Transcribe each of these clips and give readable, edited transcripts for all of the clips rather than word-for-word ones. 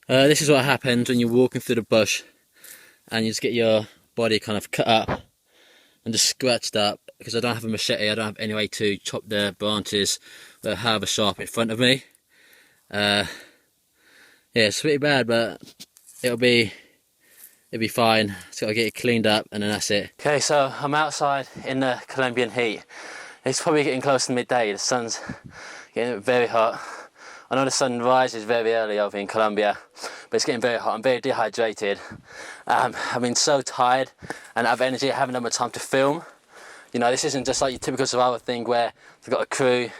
This is what happens when you're walking through the bush and you just get your body kind of cut up and just scratched up, because I don't have a machete. I don't have any way to chop the branches that have a sharp in front of me. Yeah, it's pretty bad, but it'll be fine. Just gotta get it cleaned up and then that's it. Okay, so I'm outside in the Colombian heat. It's probably getting close to midday. The sun's getting very hot. I know the sun rises very early over in Colombia, but it's getting very hot. I'm very dehydrated. I've been so tired and out of energy. I haven't had much time to film. You know, this isn't just like your typical survival thing where they've got a crew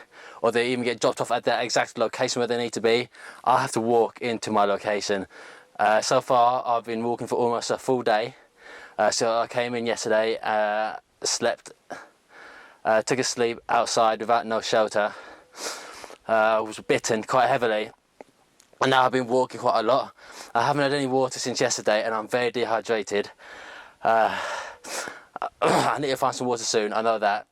or they even get dropped off at their exact location where they need to be. I have to walk into my location. So far, I've been walking for almost a full day. So I came in yesterday, slept, took a sleep outside without no shelter. I was bitten quite heavily, and now I've been walking quite a lot. I haven't had any water since yesterday, and I'm very dehydrated. I need to find some water soon, I know that.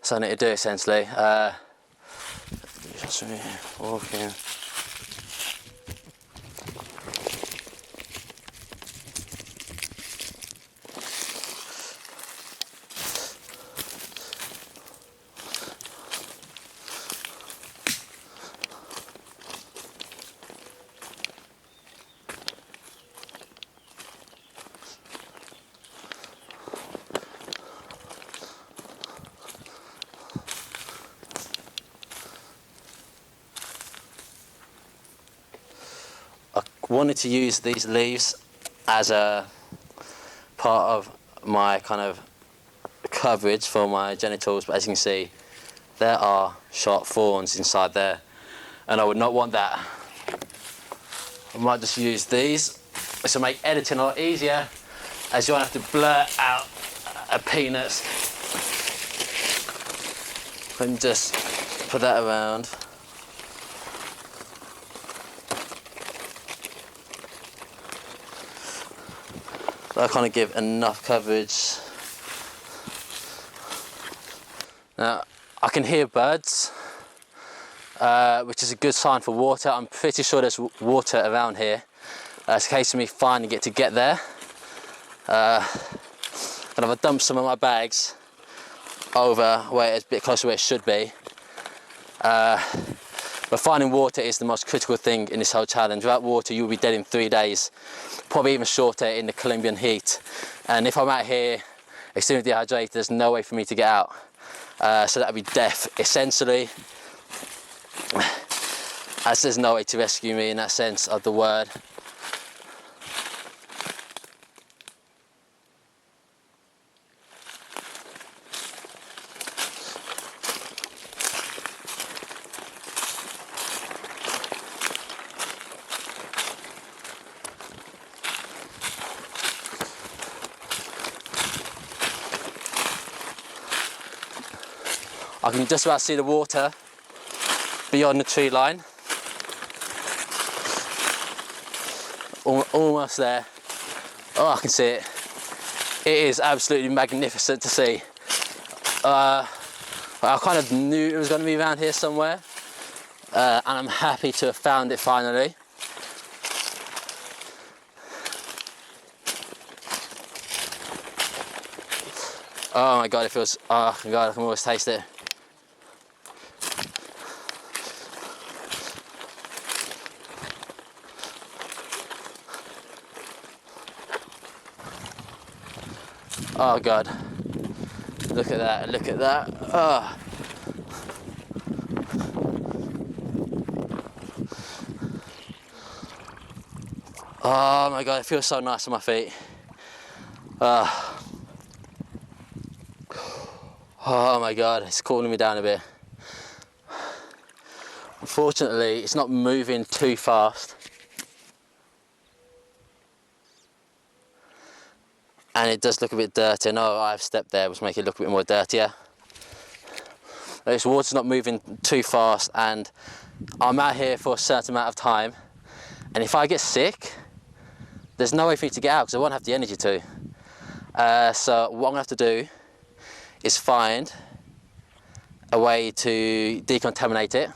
So I need to do essentially. Just walking. Wanted to use these leaves as a part of my kind of coverage for my genitals, but as you can see, there are sharp thorns inside there, and I would not want that. I might just use these. This will make editing a lot easier, as you won't have to blur out a penis. And just put that around. I kind of give enough coverage. Now, I can hear birds, which is a good sign for water. I'm pretty sure there's water around here. It's a case of me finding it to get there. And I've dumped some of my bags over where it's a bit closer to where it should be. But finding water is the most critical thing in this whole challenge. Without water, you'll be dead in 3 days. Probably even shorter in the Colombian heat. And if I'm out here extremely dehydrated, there's no way for me to get out. So that'd be death, essentially. As there's no way to rescue me in that sense of the word. I can just about see the water beyond the tree line. Almost there. Oh, I can see it. It is absolutely magnificent to see. I kind of knew it was going to be around here somewhere, and I'm happy to have found it finally. Oh my god, it feels, oh my god, I can almost taste it. Oh god, look at that, look at that. Oh. Oh my god, it feels so nice on my feet. Oh my god, it's cooling me down a bit. Unfortunately, it's not moving too fast. And it does look a bit dirty. I know I've stepped there, which make it look a bit more dirtier. This water's not moving too fast, and I'm out here for a certain amount of time. And if I get sick, there's no way for me to get out because I won't have the energy to. So what I'm gonna have to do is find a way to decontaminate it.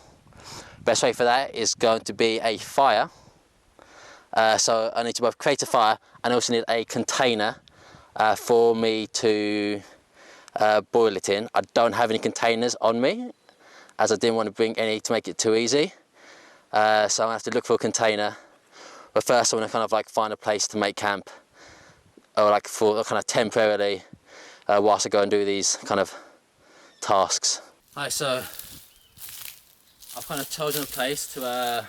Best way for that is going to be a fire. So I need to both create a fire and also need a container for me to boil it in. I don't have any containers on me, as I didn't want to bring any to make it too easy. So I'm gonna have to look for a container. But first I want to kind of like find a place to make camp, or like for kind of temporarily, whilst I go and do these kind of tasks. Alright, so I've kind of chosen a place to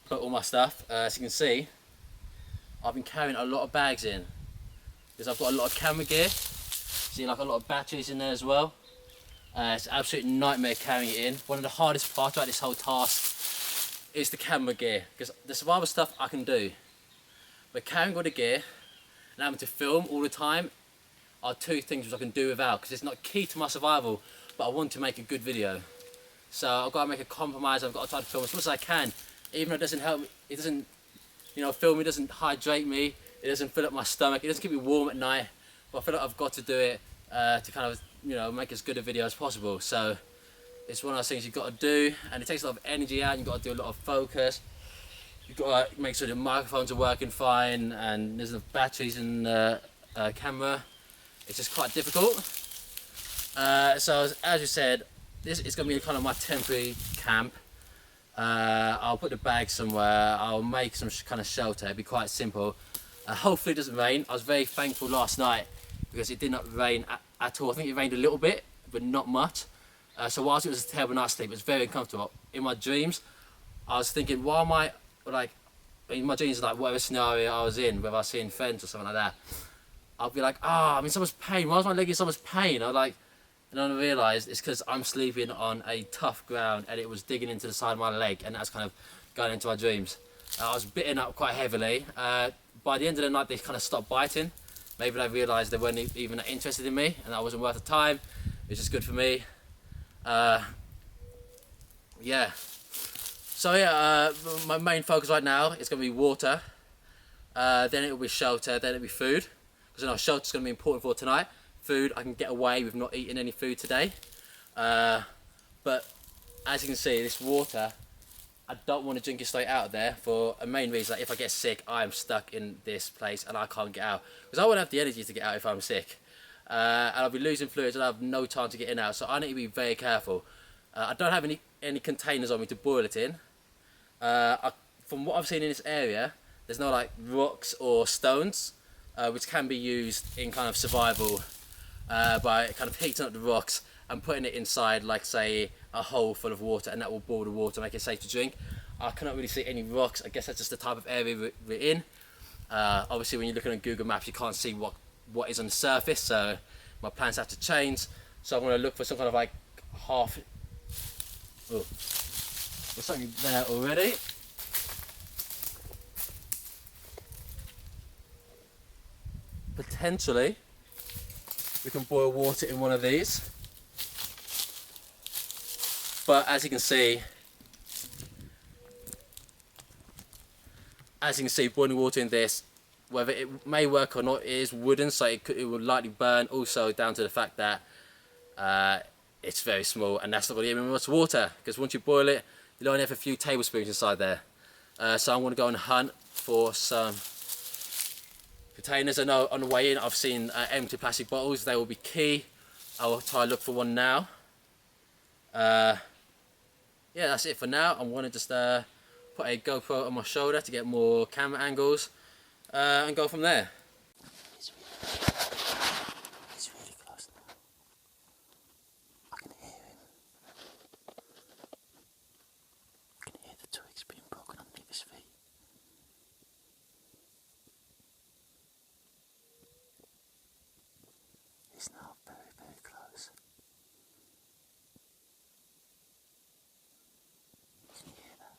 put all my stuff. As you can see, I've been carrying a lot of bags in, because I've got a lot of camera gear. See, like a lot of batteries in there as well. It's an absolute nightmare carrying it in. One of the hardest parts about this whole task is the camera gear, because the survival stuff I can do, but carrying all the gear and having to film all the time are two things which I can do without, because it's not key to my survival, but I want to make a good video. So I've got to make a compromise. I've got to try to film as much as I can, even though it doesn't help me. It doesn't, you know, filming doesn't hydrate me. It doesn't fill up my stomach. It doesn't keep me warm at night. But I feel like I've got to do it to kind of, you know, make as good a video as possible. So it's one of those things you've got to do, and it takes a lot of energy out. You've got to do a lot of focus. You've got to make sure the microphones are working fine, and there's enough batteries in the camera. It's just quite difficult. So as you said, this is going to be kind of my temporary camp. I'll put the bag somewhere. I'll make some kind of shelter. It'll be quite simple. Hopefully it doesn't rain. I was very thankful last night because it did not rain at all. I think it rained a little bit, but not much. So whilst it was a terrible night's sleep, it was very uncomfortable. In my dreams, I was thinking, why am I, like, in my dreams, like whatever scenario I was in, whether I was seeing friends or something like that, I'll be like, I'm in so much pain. Why is my leg in so much pain? And then I realised it's because I'm sleeping on a tough ground and it was digging into the side of my leg, and that's kind of going into my dreams. I was bitten up quite heavily. By the end of the night, they kind of stopped biting. Maybe they realised they weren't even interested in me and I wasn't worth the time. It's just good for me. Yeah. So yeah, my main focus right now is going to be water. Then it will be shelter. Then it will be food. Because I know shelter is going to be important for tonight. Food, I can get away with not eating any food today. But as you can see, this water, I don't want to drink it straight out of there for a main reason. Like if I get sick, I am stuck in this place and I can't get out. Because I won't have the energy to get out if I'm sick. And I'll be losing fluids and I have no time to get in and out. So I need to be very careful. I don't have any containers on me to boil it in. From what I've seen in this area, there's no like rocks or stones, which can be used in kind of survival by kind of heating up the rocks and putting it inside, like say a hole full of water, and that will boil the water, make it safe to drink. I cannot really see any rocks. I guess that's just the type of area we're in. Obviously when you're looking at Google Maps, you can't see what is on the surface, so my plans have to change. So I'm going to look for some kind of like there's something there already. Potentially we can boil water in one of these, but as you can see, boiling water in this, whether it may work or not, it is wooden, so it will likely burn. Also down to the fact that it's very small, and that's not going to give me much water, because once you boil it, you'll only have a few tablespoons inside there. So I'm going to go and hunt for some containers. I know on the way in I've seen empty plastic bottles. They will be key. I will try and look for one now. Yeah, that's it for now. I'm going to just put a GoPro on my shoulder to get more camera angles and go from there. He's really close now. I can hear him. I can hear the twigs being broken underneath his feet. He's now very, very close. Can you hear that?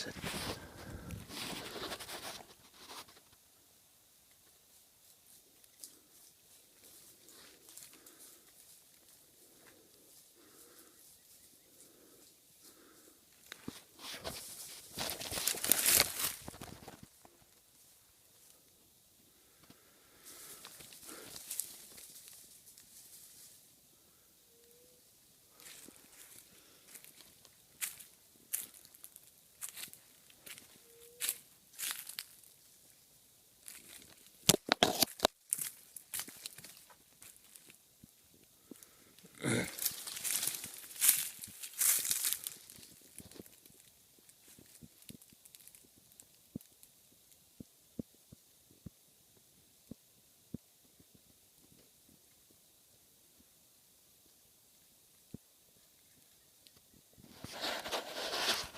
listen.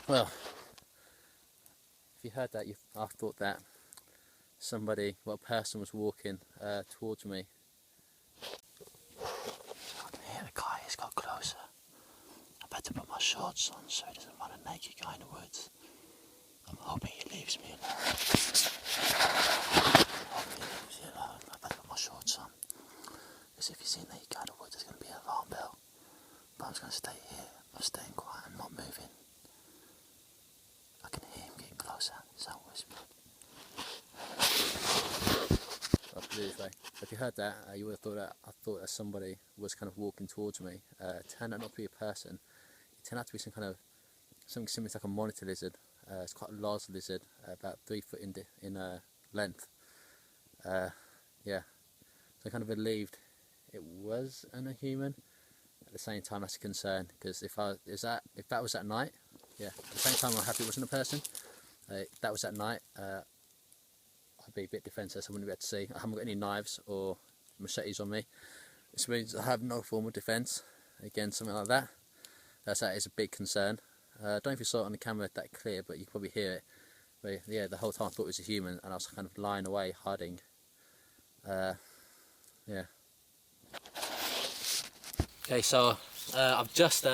Well, if you heard that, I thought that somebody, well, a person was walking towards me. Here the guy has got closer. I better put my shorts on so he doesn't run a naked guy in the woods. I'm hoping he leaves me alone. I better put my shorts on. Because if you see a naked guy in the woods, there's going to be an alarm bell. But I'm just going to stay here. I'm staying quiet and not moving. I can hear him getting closer. So whisper. If you heard that, you would have thought that I thought that somebody was kind of walking towards me. It turned out not to be a person. It turned out to be something similar to like a monitor lizard. It's quite a large lizard, about 3 foot in length. Yeah, so I kind of believed it was a human. At the same time, that's a concern, because if that was at night, yeah. At the same time, I'm happy it wasn't a person. If that was at night, I'd be a bit defenceless. I wouldn't be able to see. I haven't got any knives or machetes on me. This means I have no form of defence against something like that. That is a big concern. I don't know if you saw it on the camera that clear, but you can probably hear it. But yeah, the whole time I thought it was a human, and I was kind of lying away, hiding. Yeah. Okay, so I've just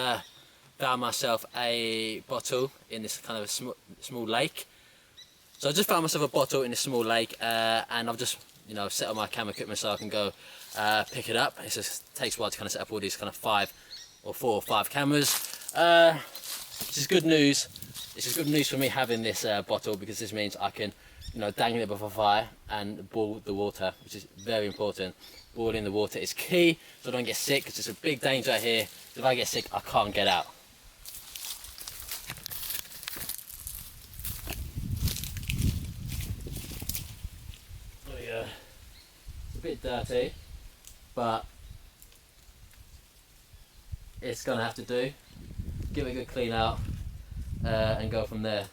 found myself a bottle in this kind of a small lake. So I just found myself a bottle in a small lake, and I've just set up my camera equipment so I can go pick it up. It just takes a while to kind of set up all these kind of 4 or 5 cameras. This is good news. This is good news for me having this bottle, because this means I can dangle it above a fire and boil the water, which is very important. Boiling the water is key so I don't get sick, because it's a big danger here. If I get sick, I can't get out. It's a bit dirty, but it's gonna have to do. Give it a good clean out and go from there.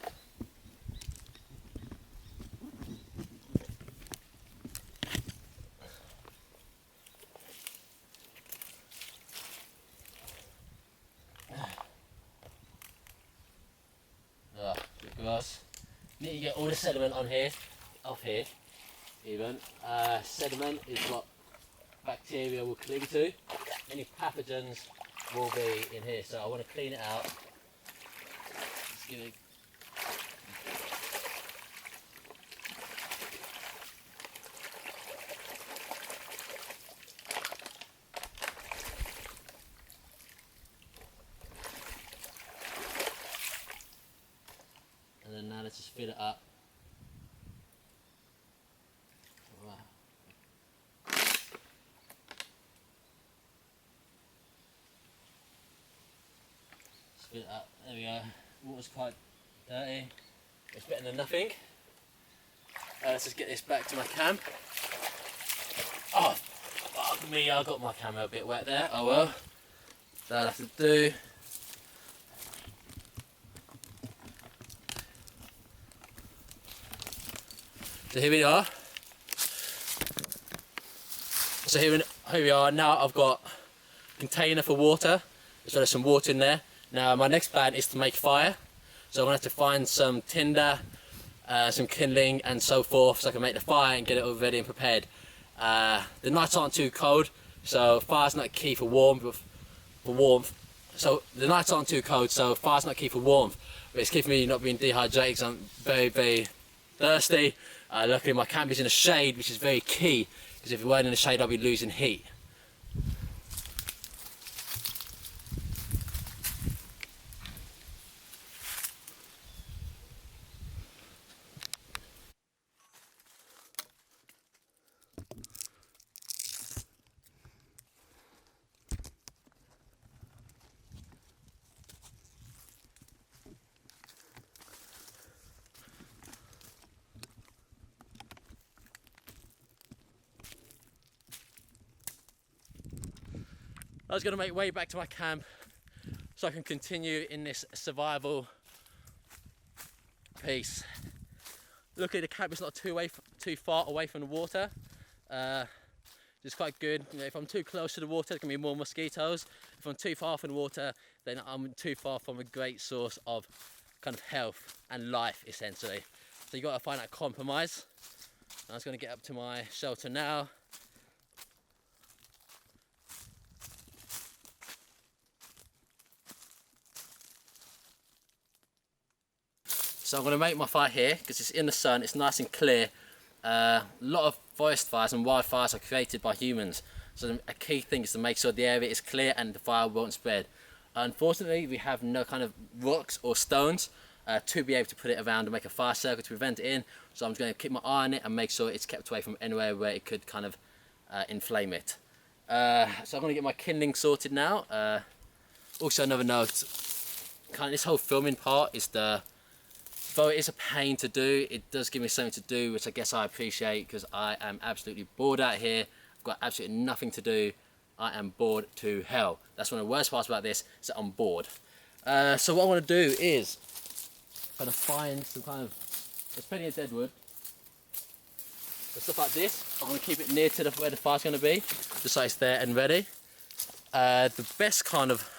Because you need to get all the sediment off here even. Sediment is what bacteria will cling to. Any pathogens will be in here, so I want to clean it out. Just give it. And then now let's just fill it up. Wow. Fill it up. There we go. Water's quite dirty. It's better than nothing. Let's just get this back to my cam. Oh, fuck me! I got my camera a bit wet there. Oh well. That'll have to do. So here we are. So here we are. Now I've got a container for water, as well as some water in there. Now my next plan is to make fire. So I'm going to have to find some tinder, some kindling and so forth, so I can make the fire and get it all ready and prepared. The nights aren't too cold, so fire's not key for warmth. So the nights aren't too cold, so fire's not keeping warmth, but it's keeping me not being dehydrated because I'm very, very thirsty. Luckily my camp is in the shade, which is very key, because if it weren't in the shade I'll be losing heat. I was going to make way back to my camp so I can continue in this survival piece. Luckily the camp is not too far away from the water. It's quite good. You know, if I'm too close to the water there can be more mosquitoes. If I'm too far from the water then I'm too far from a great source of kind of health and life essentially. So you got to find that compromise. I was going to get up to my shelter now. So I'm going to make my fire here because it's in the sun, it's nice and clear. A lot of forest fires and wildfires are created by humans. So a key thing is to make sure the area is clear and the fire won't spread. Unfortunately, we have no kind of rocks or stones to be able to put it around and make a fire circle to prevent it in. So I'm just going to keep my eye on it and make sure it's kept away from anywhere where it could kind of inflame it. So I'm going to get my kindling sorted now. Also another note, kind of this whole filming part is though it is a pain to do, it does give me something to do, which I guess I appreciate because I am absolutely bored out here. I've got absolutely nothing to do. I am bored to hell. That's one of the worst parts about this, is that I'm bored. So what I want to do is kind of find some kind of, there's plenty of dead wood. So stuff like this, I'm going to keep it near to where the fire's going to be, just so it's there and ready. The best kind of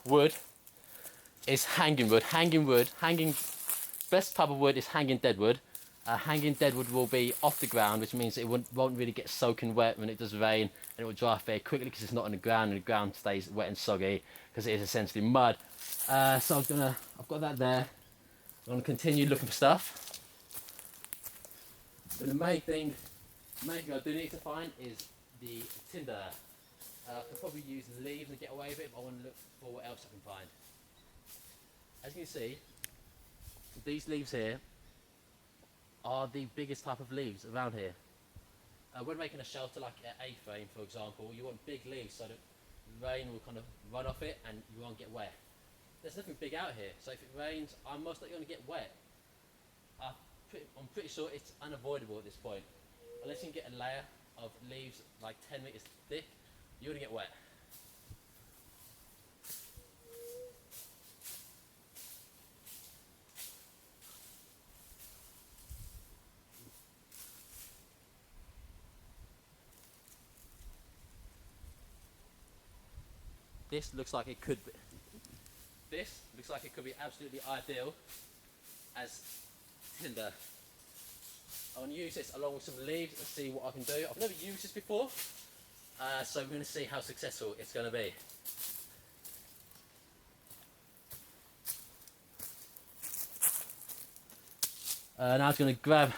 wood is hanging wood. Best type of wood is hanging deadwood. Hanging deadwood will be off the ground, which means it won't really get soaking wet when it does rain, and it will dry off very quickly because it's not on the ground, and the ground stays wet and soggy because it is essentially mud. So I've got that there. I'm gonna continue looking for stuff. But the main thing I do need to find is the tinder. I could probably use leaves and get away with it, but I want to look for what else I can find. As you can see, these leaves here are the biggest type of leaves around here. When making a shelter like an A-frame, for example, you want big leaves so that rain will kind of run off it and you won't get wet. There's nothing big out here, so if it rains, I'm most likely going to get wet. I'm pretty sure it's unavoidable at this point. Unless you can get a layer of leaves like 10 meters thick, you're going to get wet. This looks like it could be. This looks like it could be absolutely ideal as tinder. I want to use this along with some leaves and see what I can do. I've never used this before, so we're going to see how successful it's going to be. Now I'm going to grab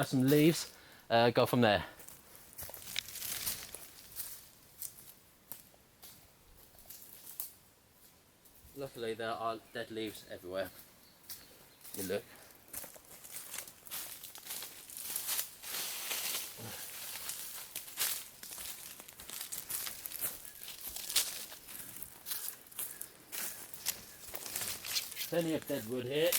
some leaves, go from there. Luckily there are dead leaves everywhere. You look. Plenty of dead wood here.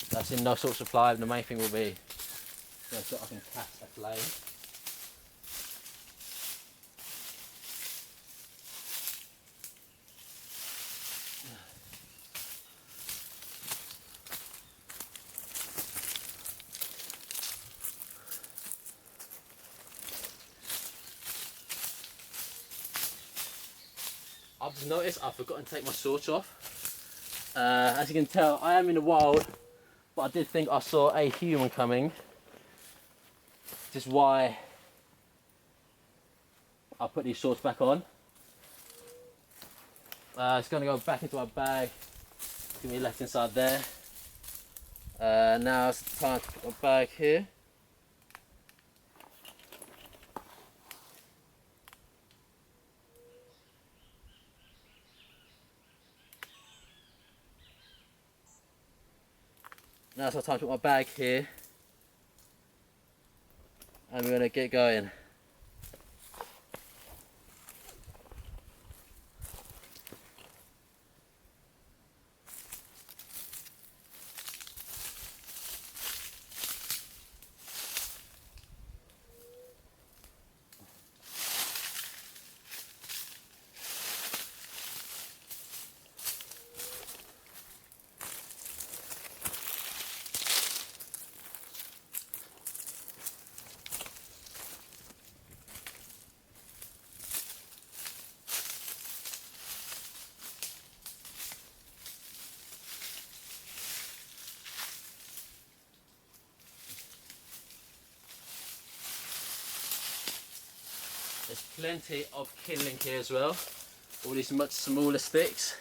That's in no short supply. The main thing will be so I can catch a flame. just noticed I've forgotten to take my torch off. As you can tell, I am in the wild, but I did think I saw a human coming. Which is why I put these shorts back on. It's going to go back into my bag. It's going to be left inside there. Now it's time to put my bag here. Now it's time to put my bag here. And we're going to get going. There's plenty of kindling here as well. All these much smaller sticks.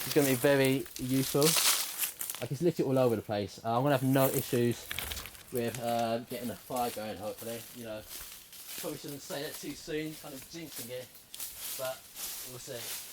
It's going to be very useful. Like, it's literally all over the place. I'm going to have no issues with getting a fire going, hopefully. You know, probably shouldn't say that too soon, kind of jinxing it, but we'll see.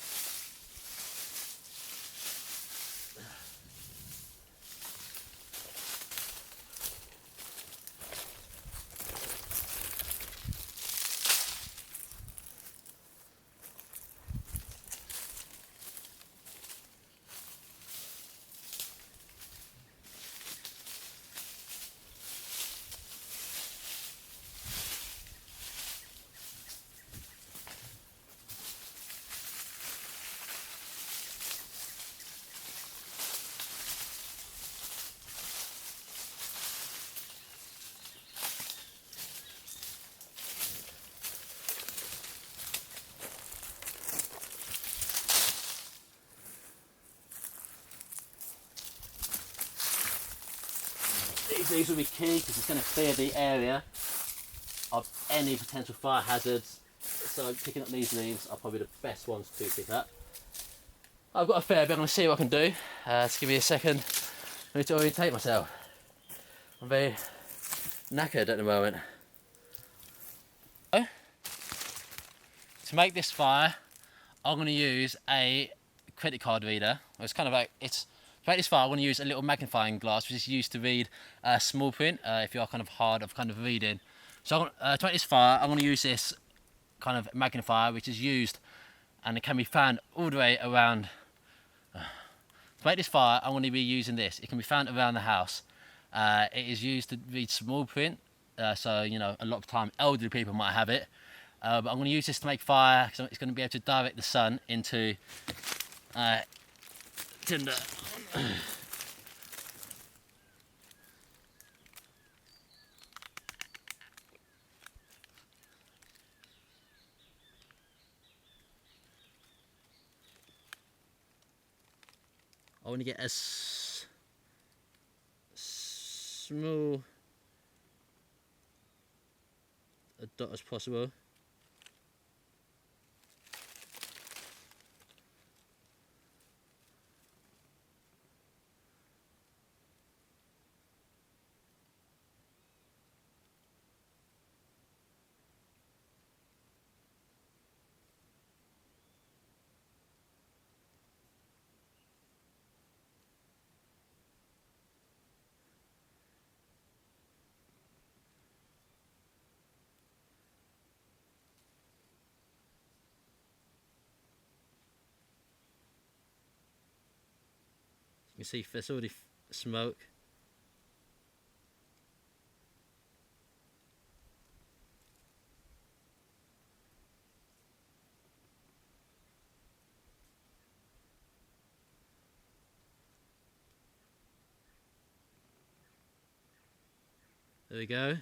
These will be key because it's going to clear the area of any potential fire hazards. So picking up these leaves are probably the best ones to pick up. I've got a fair bit. I'm going to see what I can do. Just give me a second. I need to orientate myself. I'm very knackered at the moment. To make this fire, I'm going to use a credit card reader. It's kind of like to make this fire, I'm going to use a little magnifying glass, which is used to read small print, if you are kind of hard of kind of reading. So to make this fire, I'm going to use this kind of magnifier, which is used, and it can be found all the way around. To make this fire, I'm going to be using this. It can be found around the house. It is used to read small print, so you know, a lot of time elderly people might have it. But I'm going to use this to make fire, because it's going to be able to direct the sun into tinder. I want to get as small a dot as possible. You can see there's already smoke. There we go.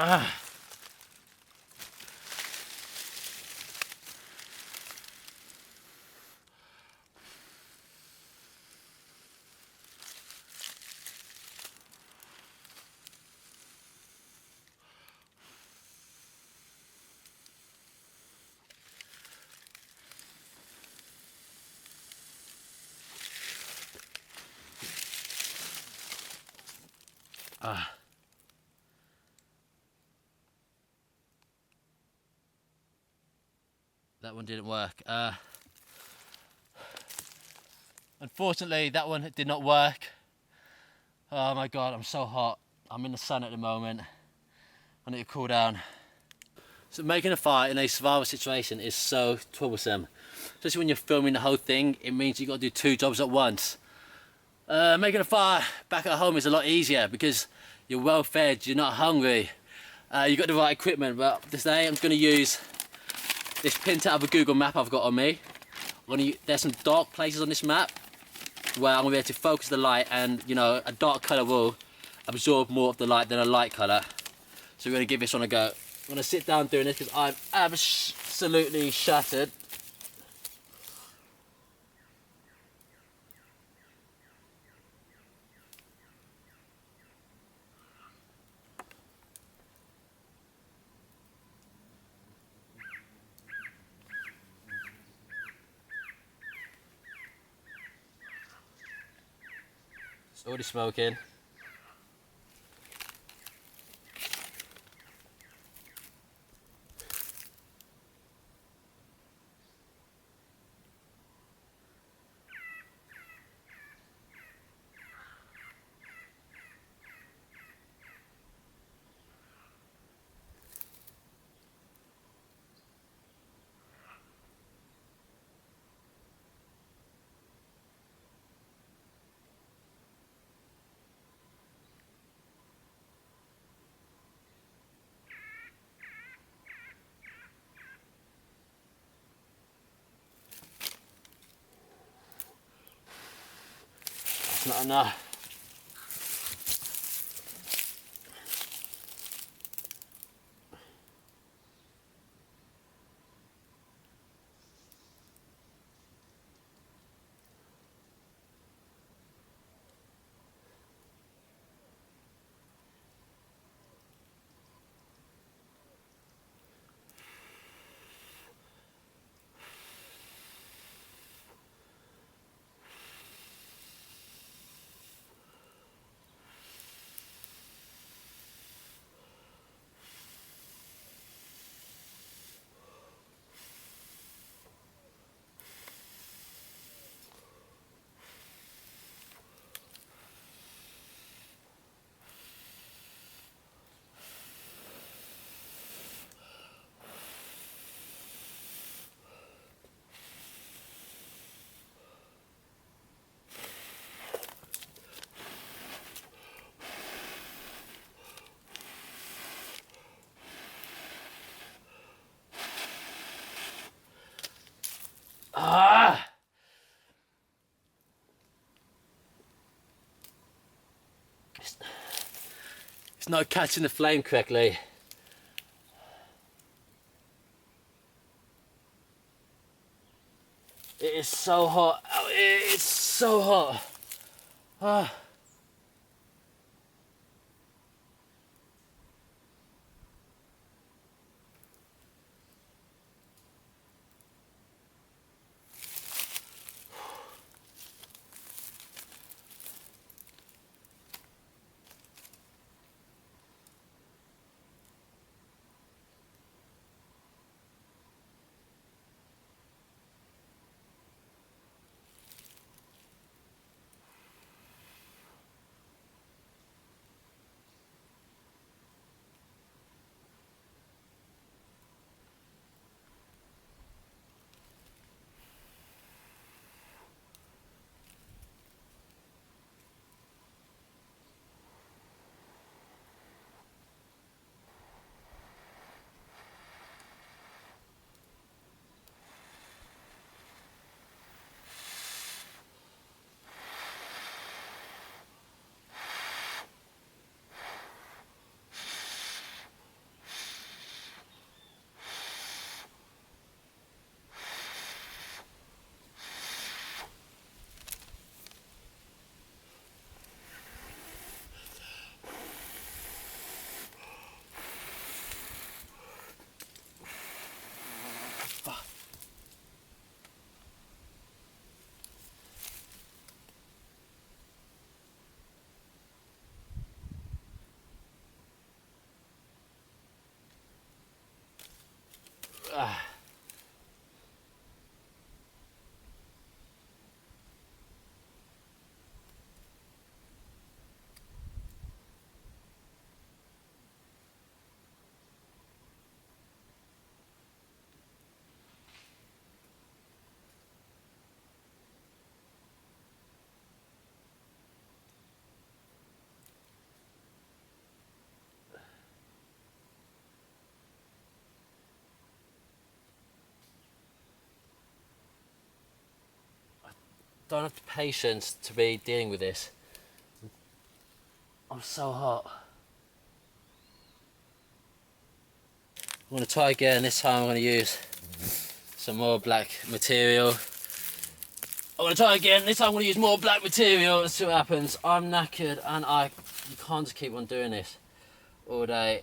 Ah. Ah. That one didn't work. Unfortunately, that one did not work. Oh my god, I'm so hot. I'm in the sun at the moment. I need to cool down. So making a fire in a survival situation is so troublesome. Especially when you're filming the whole thing, it means you've got to do 2 jobs at once. Making a fire back at home is a lot easier because you're well fed, you're not hungry. You've got the right equipment, but today I'm going to use this print out of a Google map I've got on me. There's some dark places on this map where I'm going to be able to focus the light, and you know, a dark colour will absorb more of the light than a light colour. So we're going to give this one a go. I'm going to sit down doing this because I'm absolutely shattered. It's already smoking. It's not enough. Ah! It's not catching the flame correctly. It is so hot. Oh, it is so hot. Ah. Don't have the patience to be dealing with this. I'm so hot. I'm going to try again. This time I'm going to use some more black material. I'm going to try again. This time I'm going to use more black material and see what happens. I'm knackered and you can't just keep on doing this all day.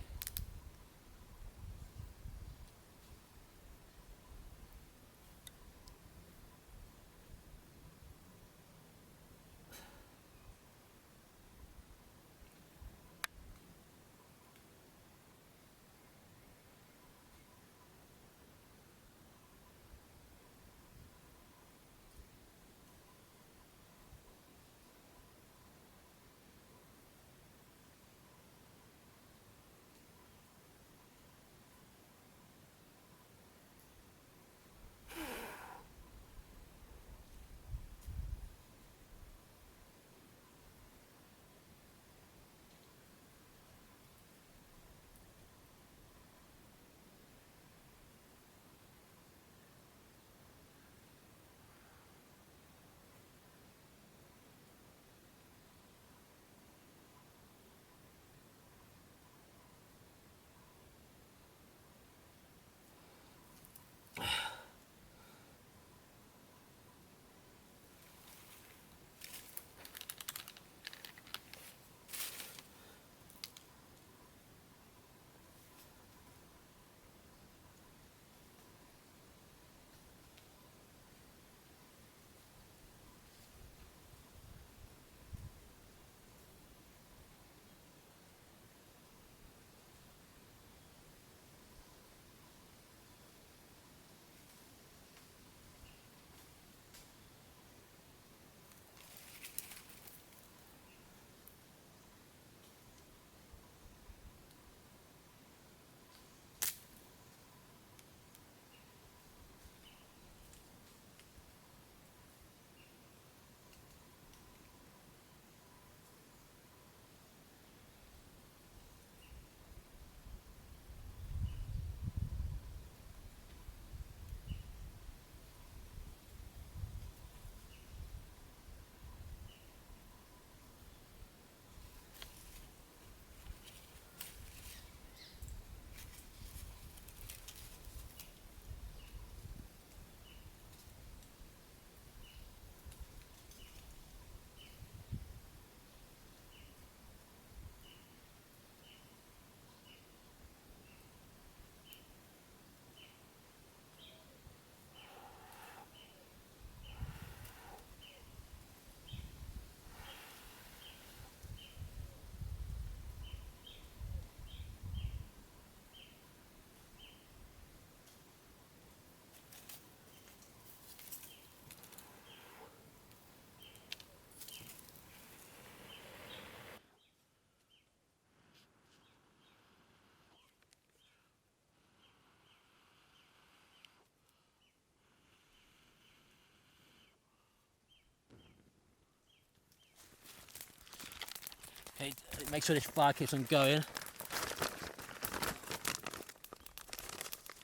Okay, make sure this fire keeps on going.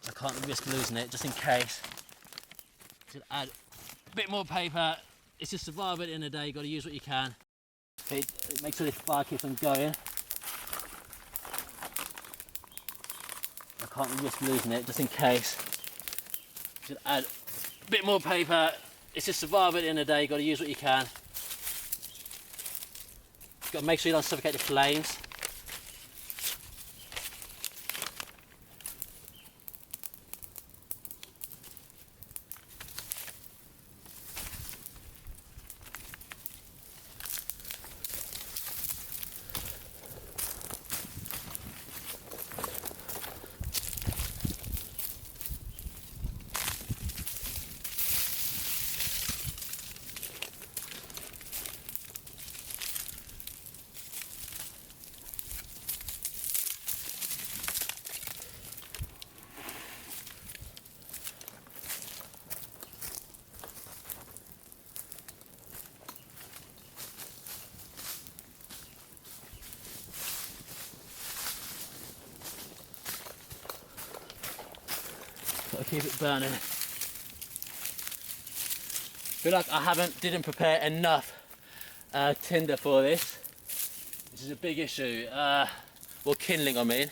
I can't risk losing it, just in case. Should add a bit more paper. It's just survival at the end of the day, you've got to use what you can. Okay, make sure this fire keeps on going. I can't risk losing it, just in case. Should add a bit more paper. It's just survival at the end of the day, you've got to use what you can. You've got to make sure you don't suffocate the flames. Gotta keep it burning. Feel like I didn't prepare enough tinder for this. This is a big issue. Well, kindling, I mean.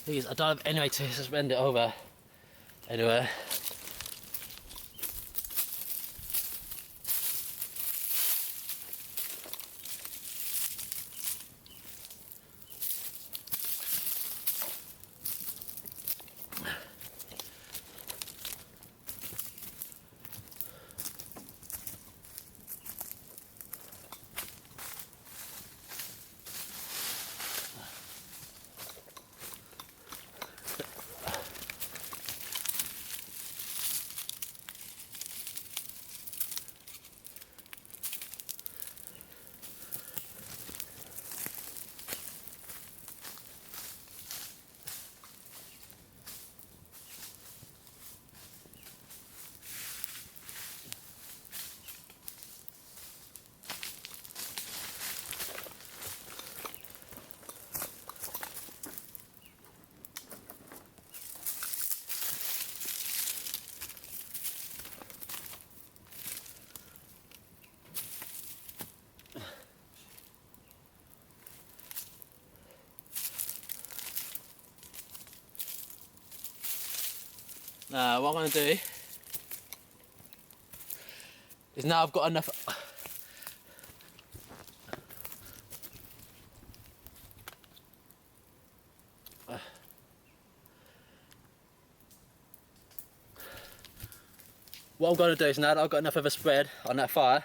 Please, I don't have any way to suspend it over anywhere. Now what I'm going to do is, now I've got enough. What I'm going to do is, now that I've got enough of a spread on that fire,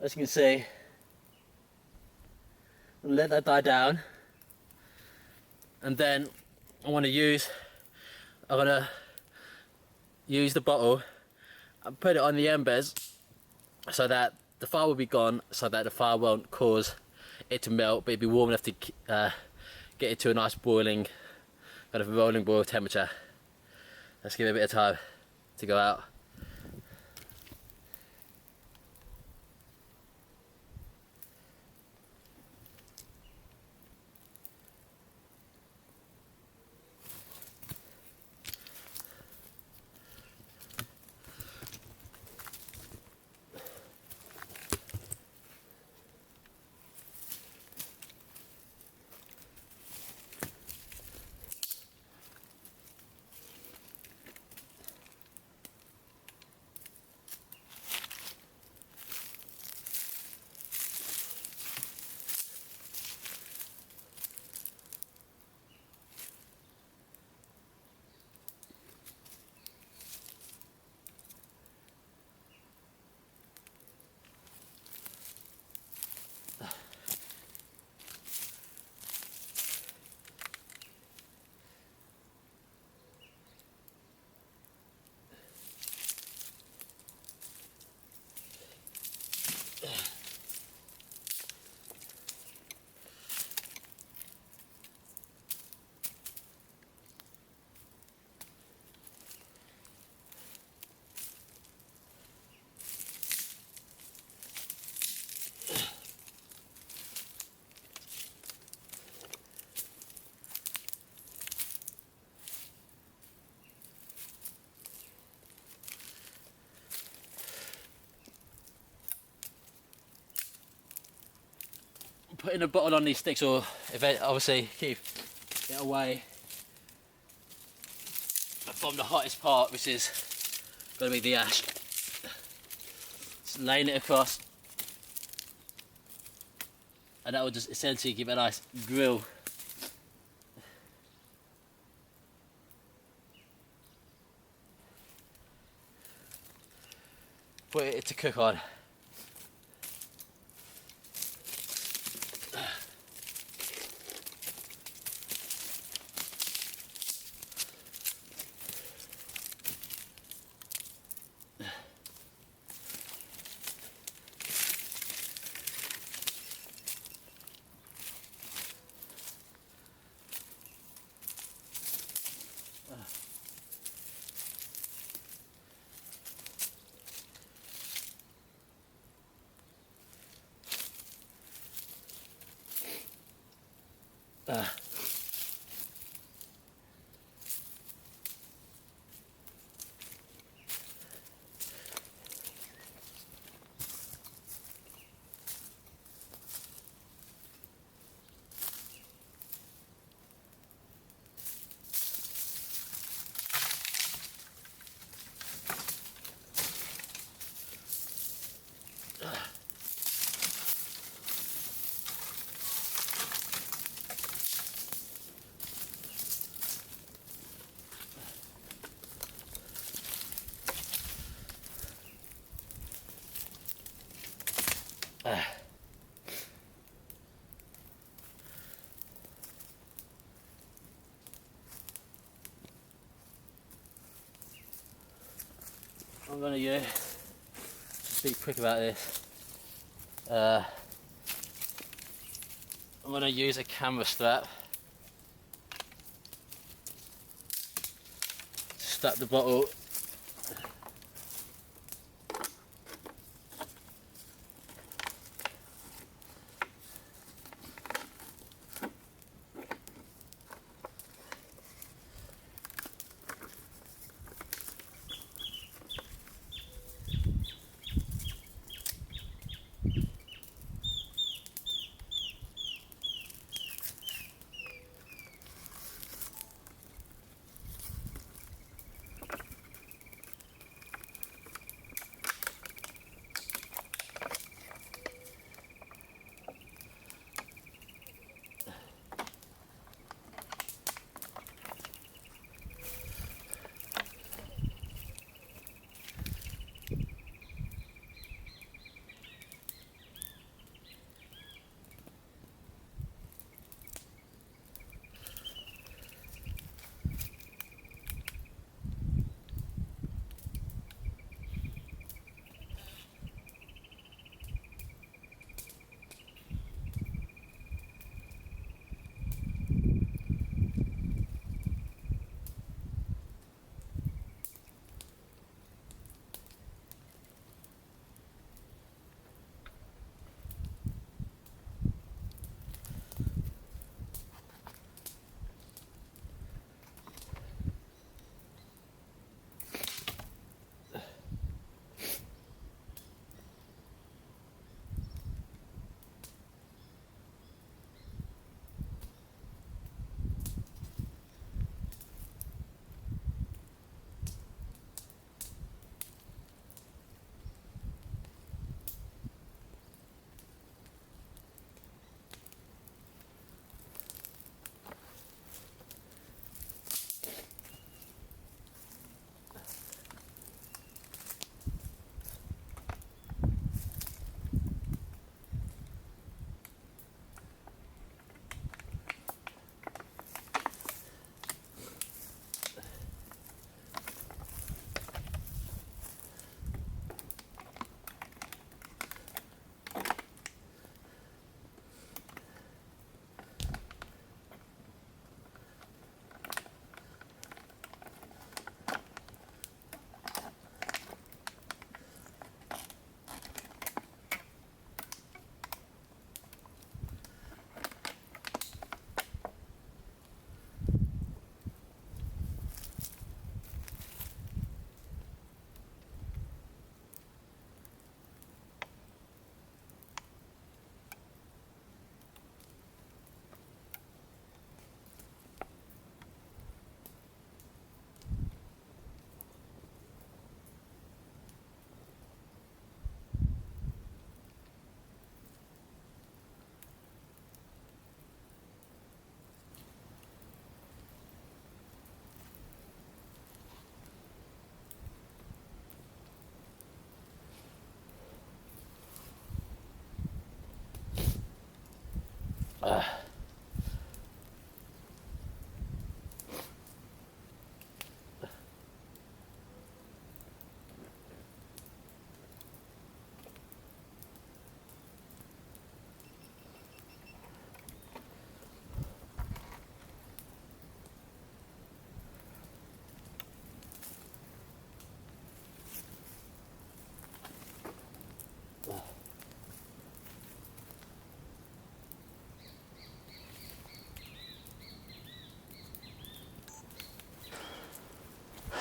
as you can see, let that die down, and then I'm going to use the bottle and put it on the embers so that the fire will be gone, so that the fire won't cause it to melt, but it'll be warm enough to get it to a nice boiling, kind of a rolling boil temperature. Let's give it a bit of time to go out. putting a bottle on these sticks, or if it, obviously keep it away from the hottest part, which is going to be the ash. Just laying it across, and that will just essentially give it a nice grill. Put it to cook on. I'm going to just be quick about this. I'm going to use a camera strap to strap the bottle.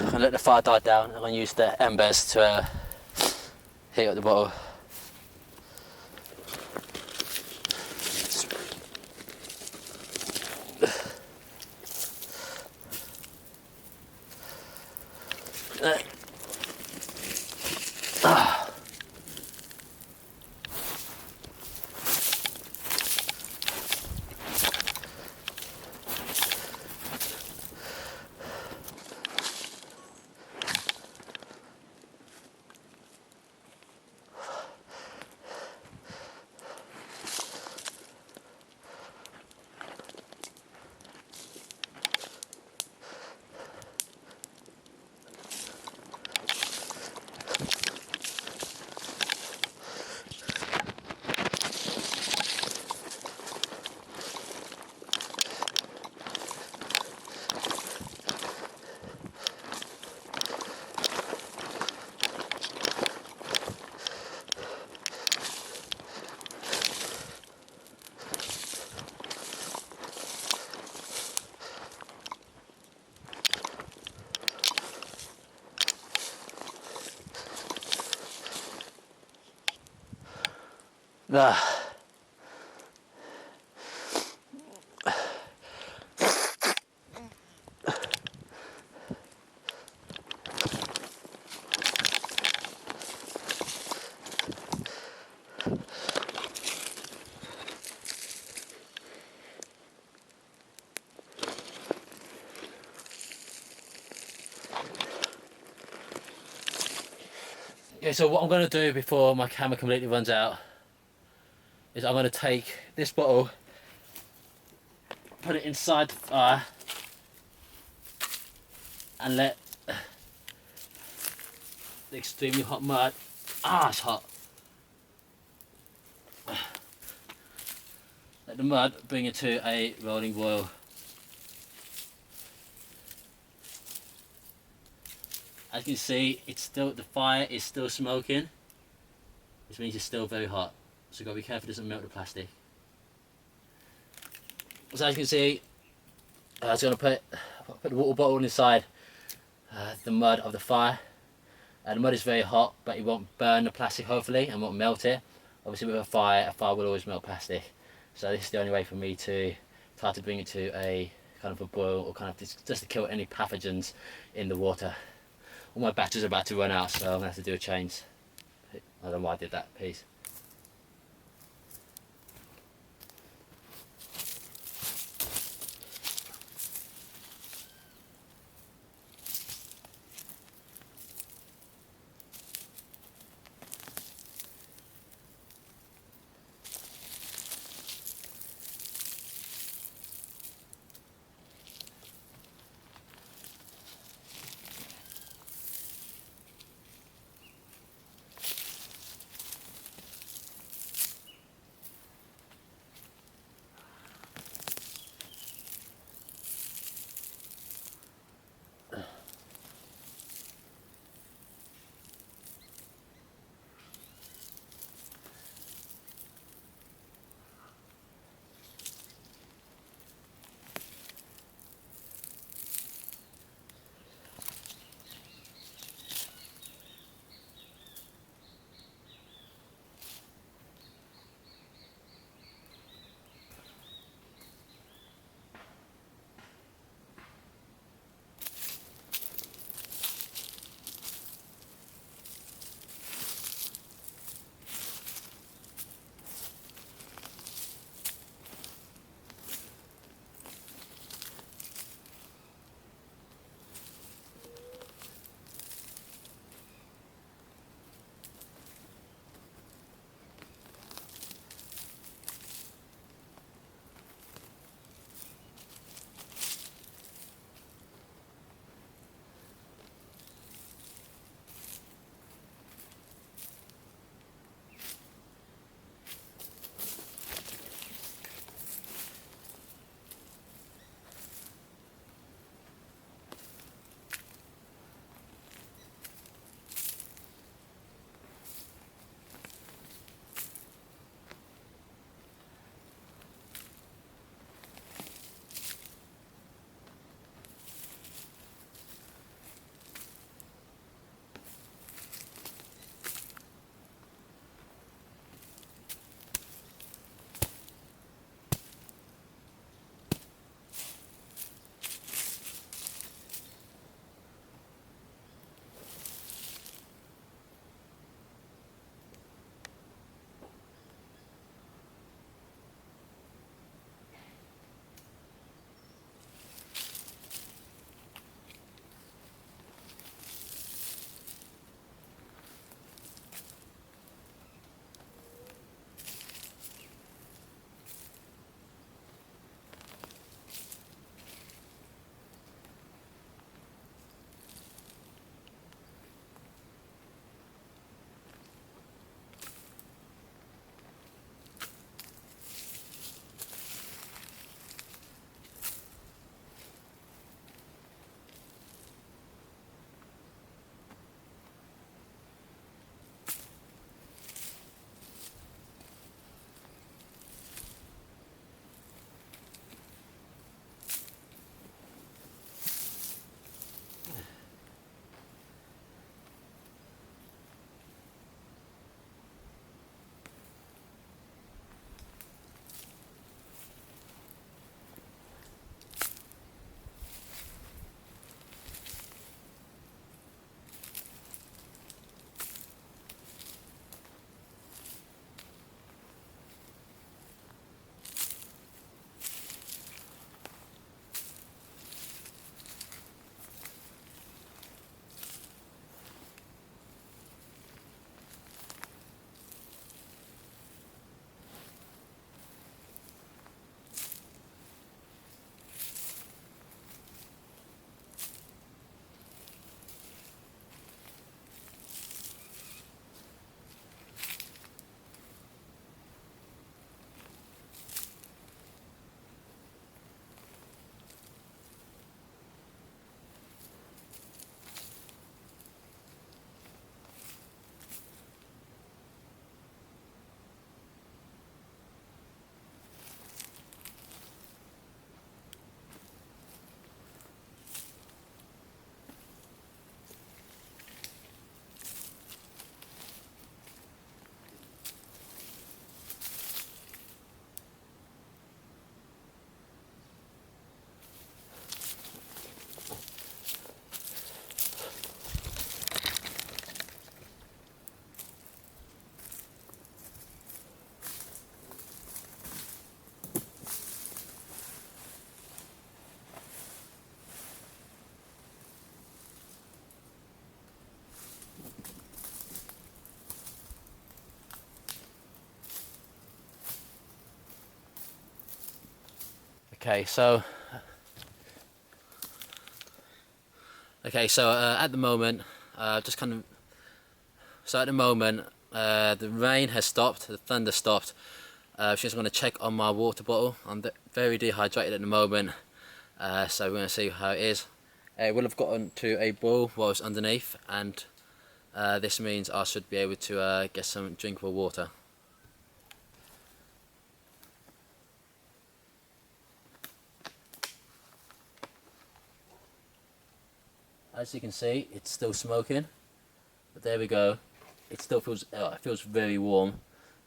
I'm gonna let the fire die down. I'm gonna use the embers to heat up the bottle. Yeah, so what I'm going to do before my camera completely runs out is I'm going to take this bottle, put it inside the fire and let the extremely hot mud, it's hot, let the mud bring it to a rolling boil. As you can see, the fire is still smoking, which means it's still very hot. So you've got to be careful it doesn't melt the plastic. So as you can see, I was going to put the water bottle inside the mud of the fire. The mud is very hot, but it won't burn the plastic hopefully and won't melt it. Obviously with a fire will always melt plastic. So this is the only way for me to try to bring it to a kind of a boil, or kind of just to kill any pathogens in the water. All my batteries are about to run out, so I'm going to have to do a change. I don't know why I did that, peace. Okay, so at the moment, just kind of. So at the moment, the rain has stopped, the thunder stopped. Just going to check on my water bottle. I'm very dehydrated at the moment, so we're going to see how it is. It will have gotten to a boil while it's underneath, and this means I should be able to get some drinkable water. As you can see, it's still smoking, but there we go. It still feels, it feels very warm,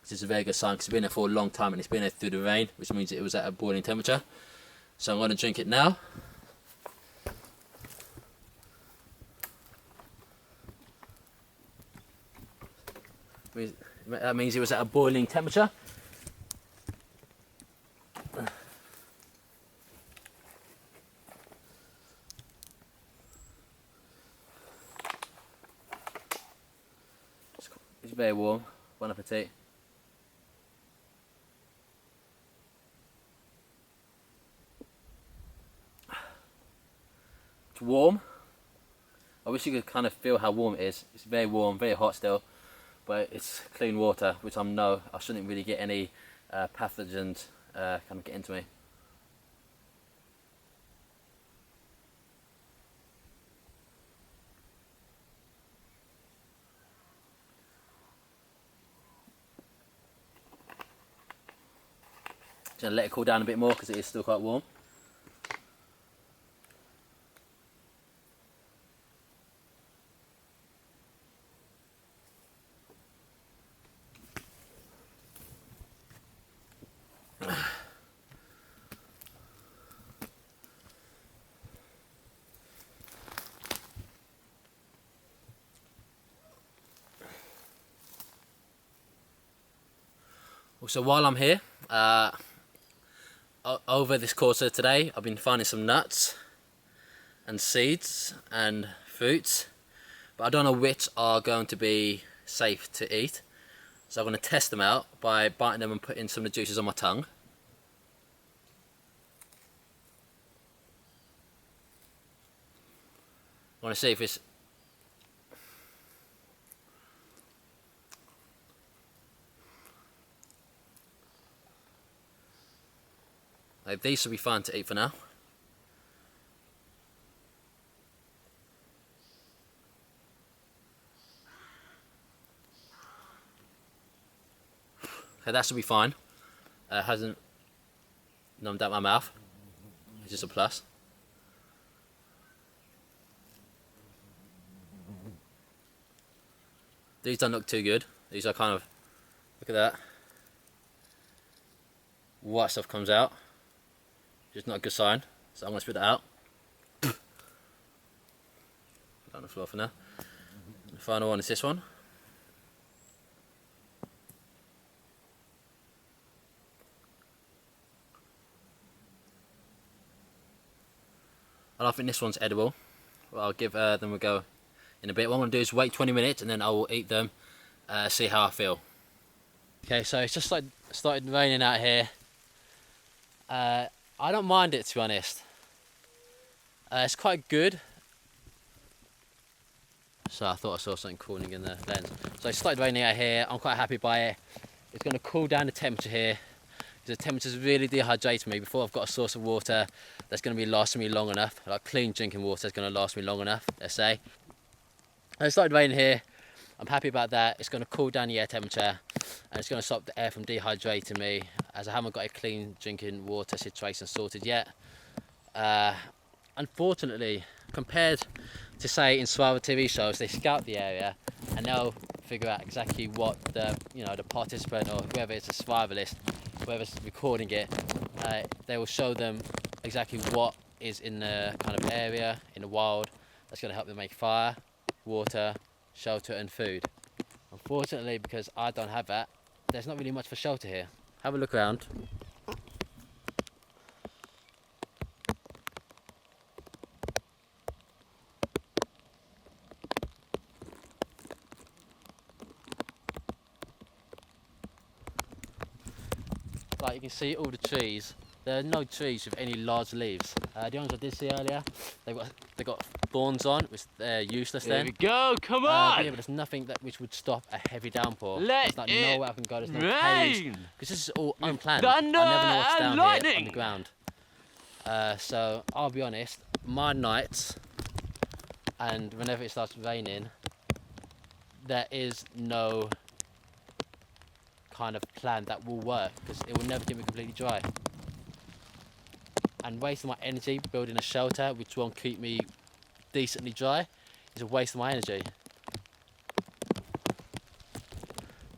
which is a very good sign because it's been there for a long time and it's been there through the rain, which means it was at a boiling temperature. So I'm going to drink it now. That means it was at a boiling temperature. It's very warm. Bon appetit. It's warm. I wish you could kind of feel how warm it is. It's very warm, very hot still, but it's clean water, which I know I shouldn't really get any pathogens kind of get into me. Just gonna let it cool down a bit more because it is still quite warm. So while I'm here, over this course of today, I've been finding some nuts and seeds and fruits, but I don't know which are going to be safe to eat. So I'm going to test them out by biting them and putting some of the juices on my tongue. I want to see if it's... Like, these should be fine to eat for now. Okay, that should be fine. Hasn't numbed out my mouth, which is a plus. These don't look too good. These are kind of, look at that. White stuff comes out. Just not a good sign. So I'm going to spit it out. Put it on the floor for now. The final one is this one. I don't think this one's edible. Well, I'll give them a go in a bit. What I'm going to do is wait 20 minutes and then I will eat them, see how I feel. Okay, so it's just like started raining out here. I don't mind it, to be honest. It's quite good. So I thought I saw something cooling in the lens. So it started raining out here. I'm quite happy by it. It's going to cool down the temperature here. The temperature's really dehydrating me. Before I've got a source of water that's going to be lasting me long enough, like clean drinking water is going to last me long enough, let's say. And it started raining here. I'm happy about that. It's going to cool down the air temperature and it's going to stop the air from dehydrating me, as I haven't got a clean drinking water situation sorted yet. Unfortunately, compared to, say, in survival TV shows, they scout the area and they'll figure out exactly what the participant, or whoever it's a survivalist, whoever's recording it, they will show them exactly what is in the kind of area in the wild that's going to help them make fire, water, shelter and food. Unfortunately, because I don't have that, there's not really much for shelter here. Have a look around. Like, you can see all the trees there are no trees with any large leaves. The ones I did see earlier, they got thorns on, which they're useless then. There we go, come on! But yeah, but there's nothing which would stop a heavy downpour. Let There's like it nowhere I can go, there's no rain! caves. Because this is all unplanned. Thunder I never know what's and down lightning! here on the ground. So I'll be honest, my nights, and whenever it starts raining, there is no kind of plan that will work, because it will never get me completely dry. And wasting my energy building a shelter which won't keep me decently dry is a waste of my energy.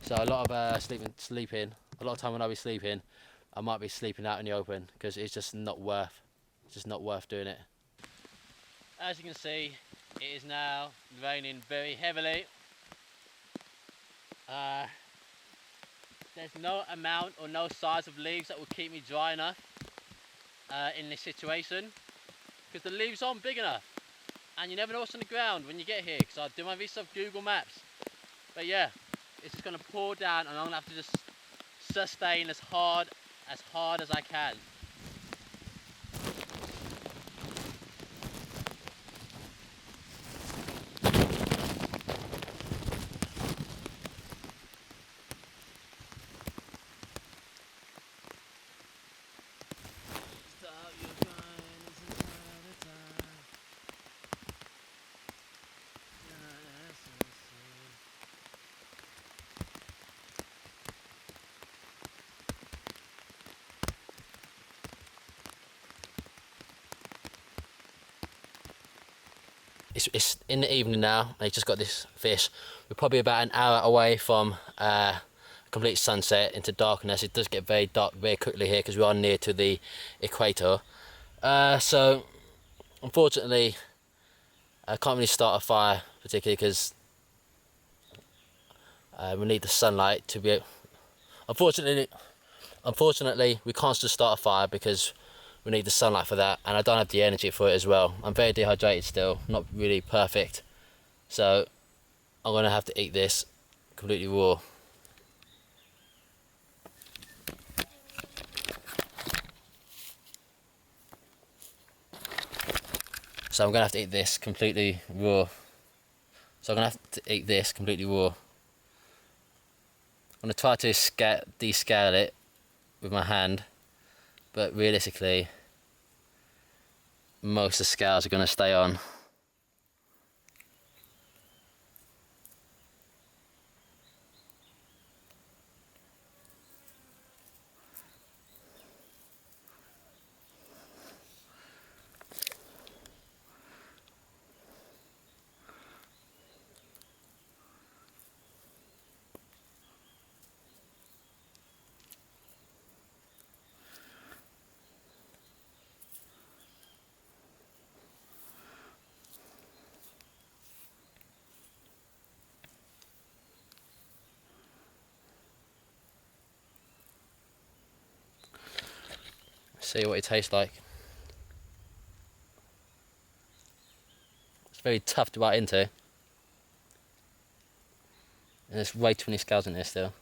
So a lot of sleeping, a lot of time when I'll be sleeping, I might be sleeping out in the open, because it's just not worth doing it. As you can see, it is now raining very heavily. There's no amount or no size of leaves that will keep me dry enough in this situation, because the leaves aren't big enough, and you never know what's on the ground when you get here, because I do my research of Google Maps. But yeah, it's just going to pour down, and I'm going to have to just sustain as hard as I can. It's in the evening now. I just got this fish. We're probably about an hour away from complete sunset into darkness. It does get very dark very quickly here because we are near to the equator. So unfortunately, I can't really start a fire particularly because we need the sunlight to be. Unfortunately, we can't just start a fire because we need the sunlight for that, and I don't have the energy for it as well. I'm very dehydrated still, not really perfect, so I'm gonna have to eat this completely raw. So I'm gonna have to eat this completely raw. I'm gonna try to descale it with my hand, but realistically most of the scales are going to stay on. See what it tastes like. It's very tough to bite into, and there's way too many scales in there still.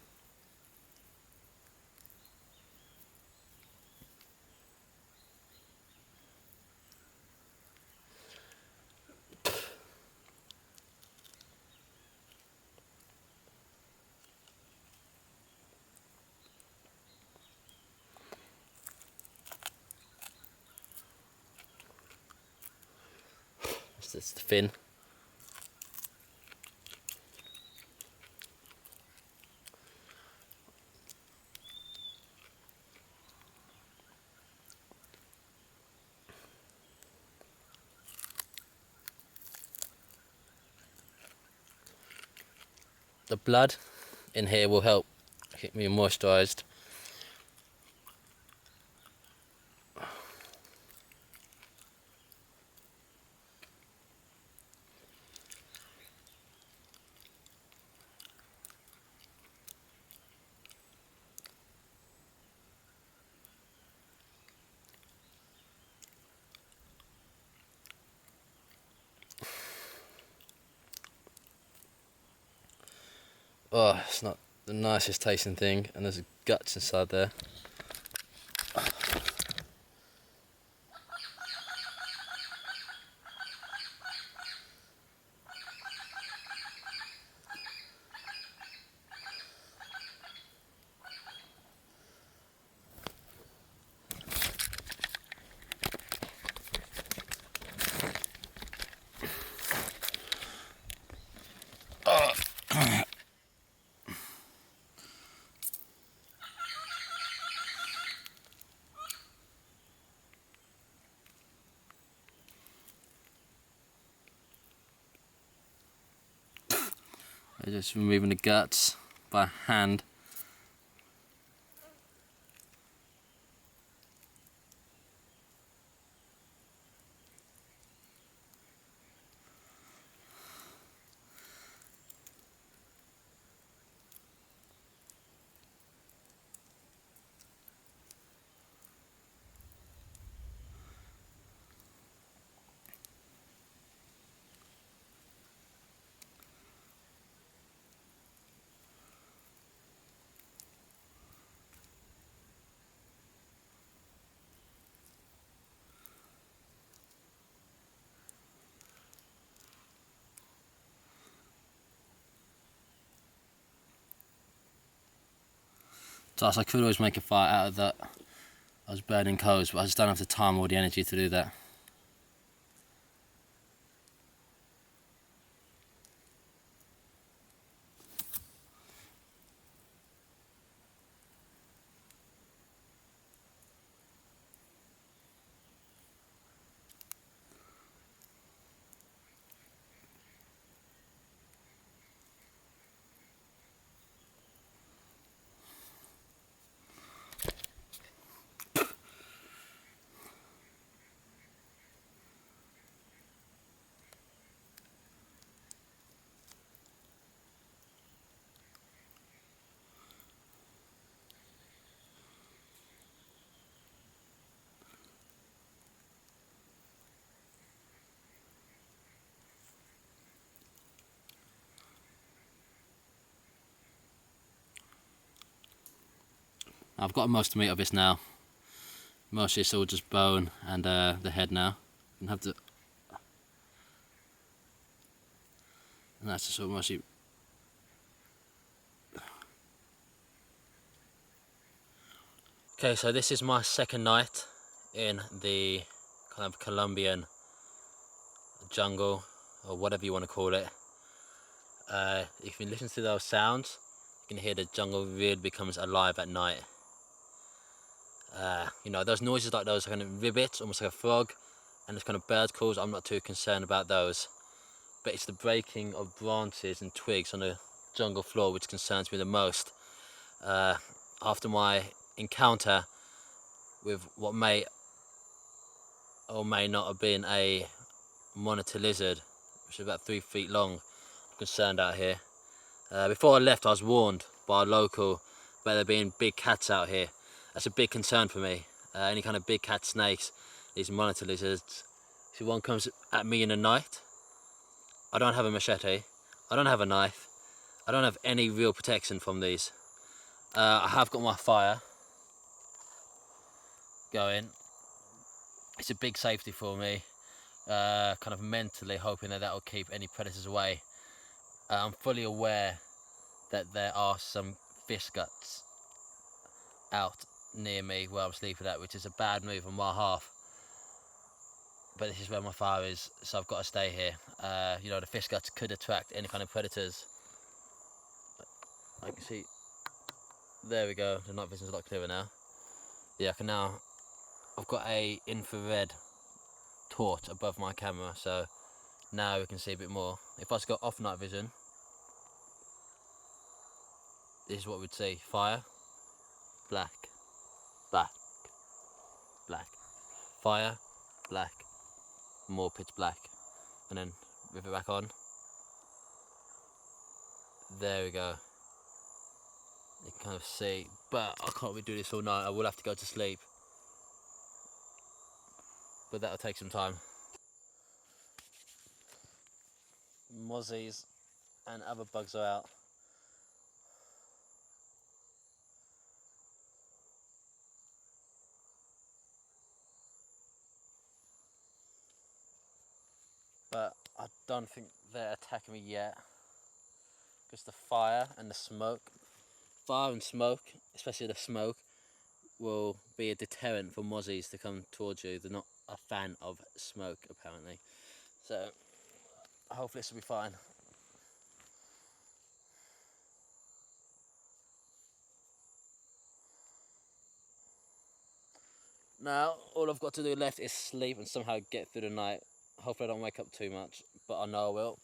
It's the fin. The blood in here will help keep me moisturised. Oh, it's not the nicest tasting thing, and there's guts inside there. Just removing the guts by hand. So I could always make a fire out of that. I was burning coals, but I just don't have the time or the energy to do that. I've got most of the meat of this now. Mostly it's all just bone and the head now. And have the, and that's just all mostly. Okay, so this is my second night in the kind of Colombian jungle, or whatever you want to call it. If you listen to those sounds, you can hear the jungle really becomes alive at night. You know, those noises like those are kind of ribbits, almost like a frog, and those kind of bird calls, I'm not too concerned about those. But it's the breaking of branches and twigs on the jungle floor which concerns me the most. After my encounter with what may or may not have been a monitor lizard, which is about 3 feet long, I'm concerned out here. Before I left, I was warned by a local about there being big cats out here. That's a big concern for me. Any kind of big cat snakes, these monitor lizards. If one comes at me in the night, I don't have a machete, I don't have a knife, I don't have any real protection from these. I have got my fire going. It's a big safety for me, kind of mentally hoping that will keep any predators away. I'm fully aware that there are some fish guts out near me where I'm sleeping at, which is a bad move on my half. But this is where my fire is, so I've got to stay here. You know, the fish guts could attract any kind of predators. I can see, there we go, the night vision's a lot clearer now. Yeah, I can now, I've got a infrared torch above my camera, so now we can see a bit more. If I just go off night vision, this is what we'd see: fire, black, black, black, fire, black, more pitch black, and then with it back on. There we go. You can kind of see, but I can't really do this all night. I will have to go to sleep, but that'll take some time. Mozzies and other bugs are out. But I don't think they're attacking me yet, because the fire and the smoke, especially the smoke, will be a deterrent for mozzies to come towards you. They're not a fan of smoke, apparently. So hopefully this will be fine. Now all I've got to do left is sleep and somehow get through the night. Hopefully I don't wake up too much, but I know I will.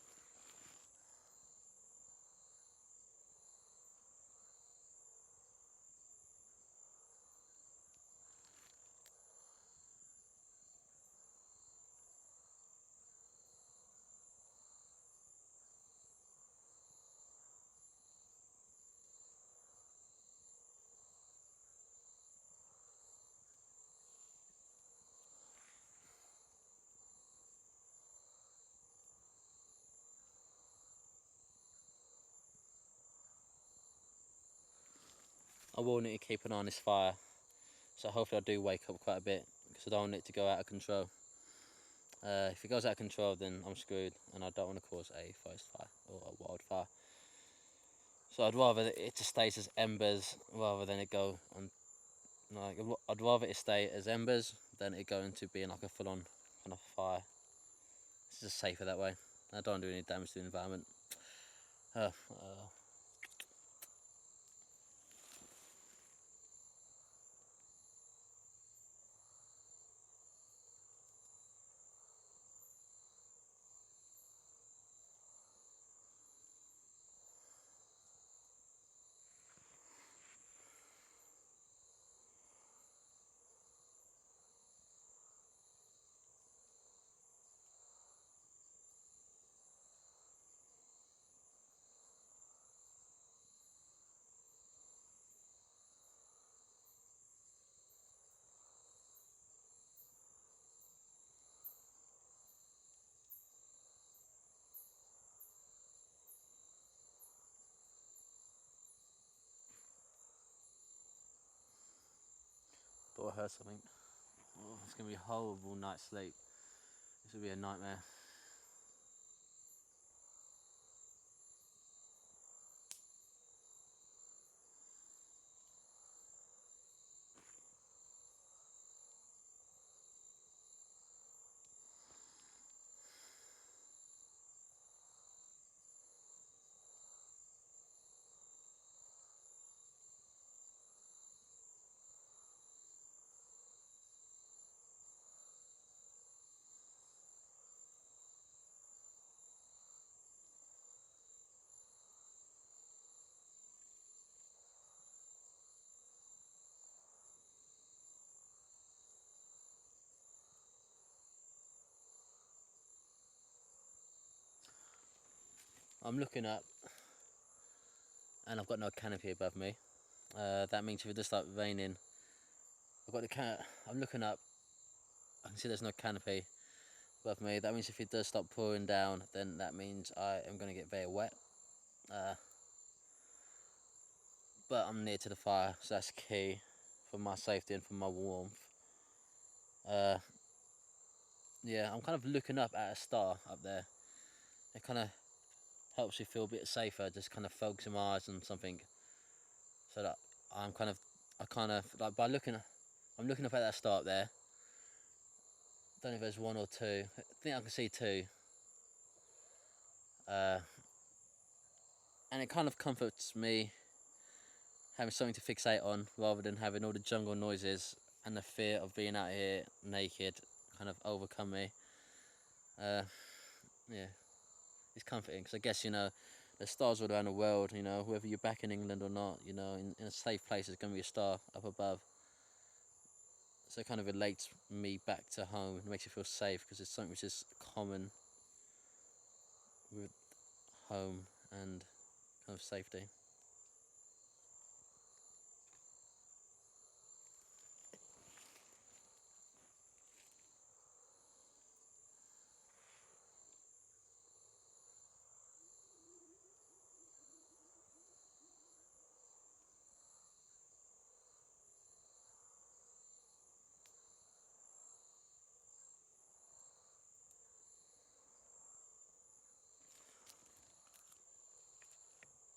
I will need to keep an eye on this fire. So hopefully I do wake up quite a bit, because I don't want it to go out of control. If it goes out of control, then I'm screwed, and I don't want to cause a forest fire or a wildfire. So I'd rather it to stay as embers rather than it go on. Like, I'd rather it stay as embers than it go into being like a full-on kind of fire. It's just safer that way. I don't do any damage to the environment. Thought I heard something. Oh, it's gonna be a horrible night's sleep. This will be a nightmare. I'm looking up, and I've got no canopy above me. That means if it does start raining, I've got the I'm looking up. I can see there's no canopy above me. That means if it does start pouring down, then that means I am going to get very wet. But I'm near to the fire, so that's key for my safety and for my warmth. Yeah, I'm kind of looking up at a star up there. It kind of helps you feel a bit safer, just kind of focusing my eyes on something, so that I kind of like I'm looking up at that star up there. Don't know if there's one or two. I think I can see two. And it kind of comforts me having something to fixate on rather than having all the jungle noises and the fear of being out here naked kind of overcome me. Yeah, it's comforting, because I guess, there's stars all around the world, whether you're back in England or not, in a safe place there's going to be a star up above. So it kind of relates me back to home. It makes you feel safe, because it's something which is common with home and kind of safety.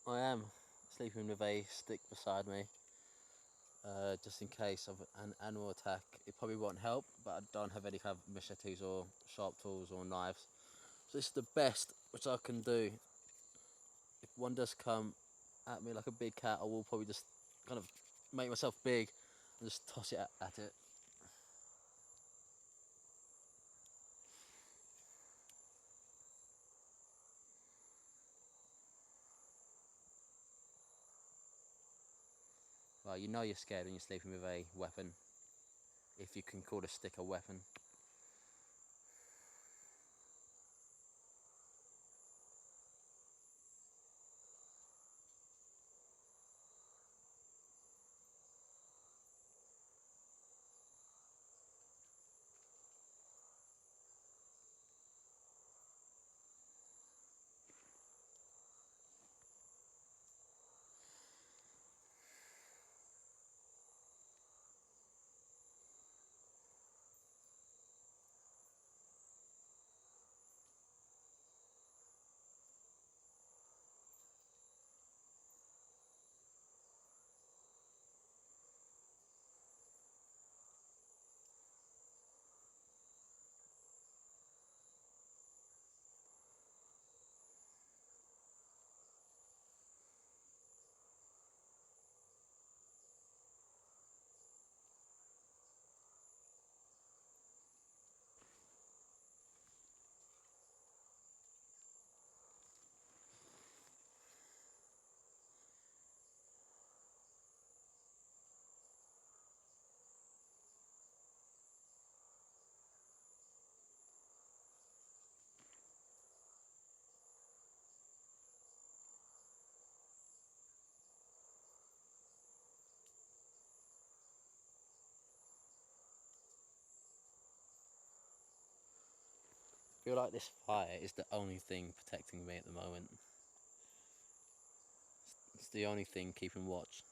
I am sleeping with a stick beside me, just in case of an animal attack. It probably won't help, but I don't have any kind of machetes or sharp tools or knives. So this is the best which I can do. If one does come at me like a big cat, I will probably just kind of make myself big and just toss it at it. Well, you're scared when you're sleeping with a weapon, if you can call a stick a weapon. feel like this fire is the only thing protecting me at the moment. It's the only thing keeping watch.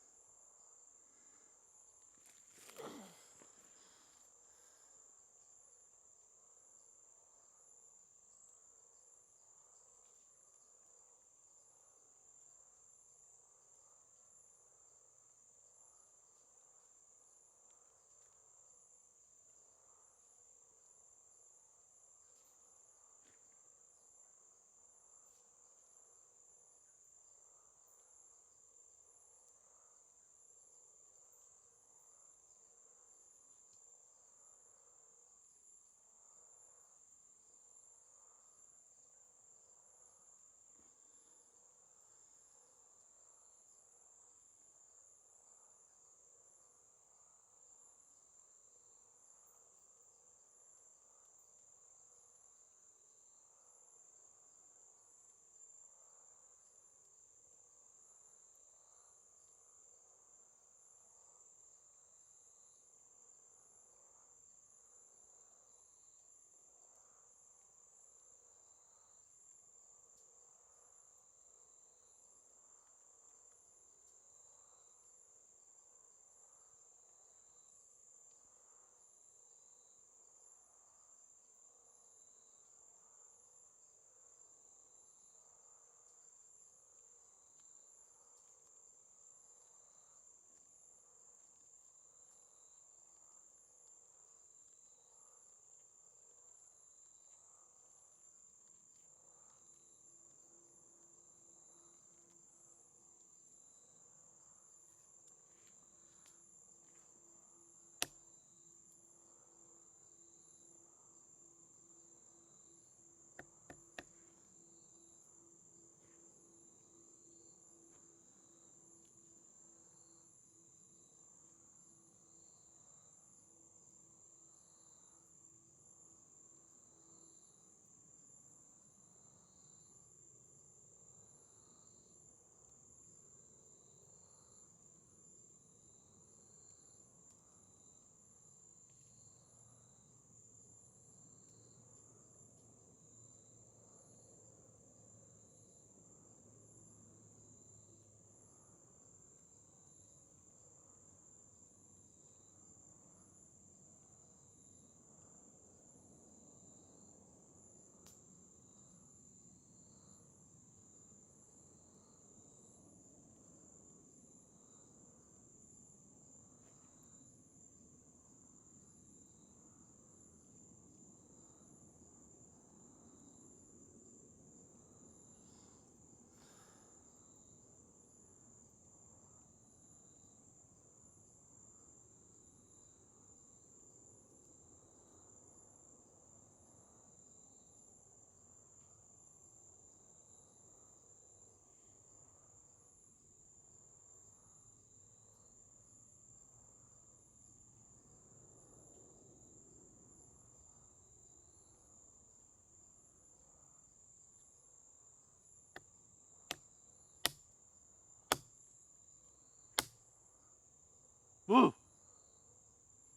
Woo!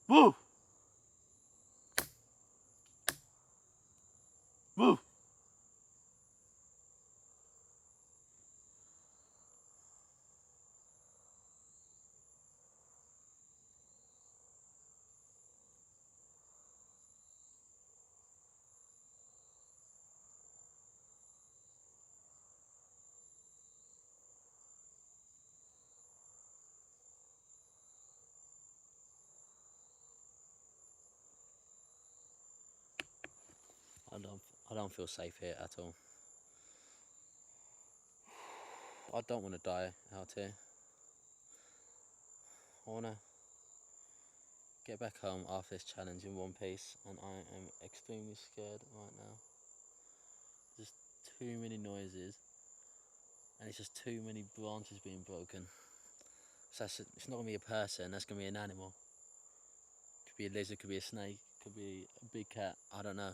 Woo! Woo! I don't feel safe here at all. I don't want to die out here. I want to get back home after this challenge in one piece, and I am extremely scared right now. There's too many noises, and it's just too many branches being broken. So it's not going to be a person, that's going to be an animal. Could be a lizard, could be a snake, could be a big cat, I don't know.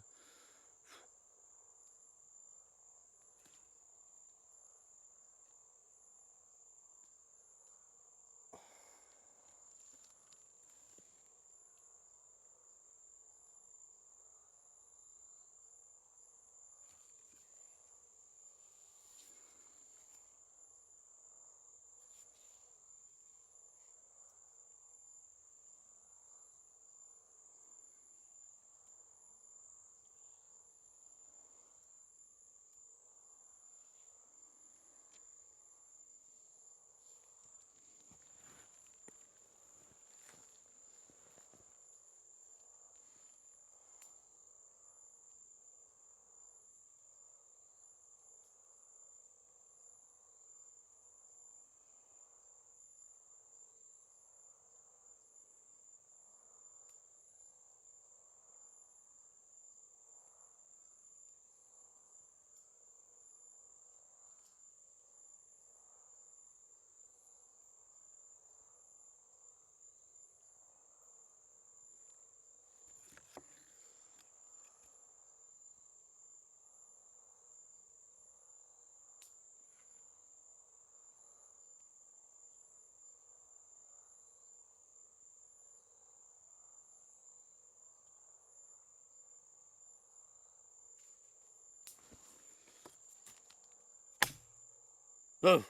Oh.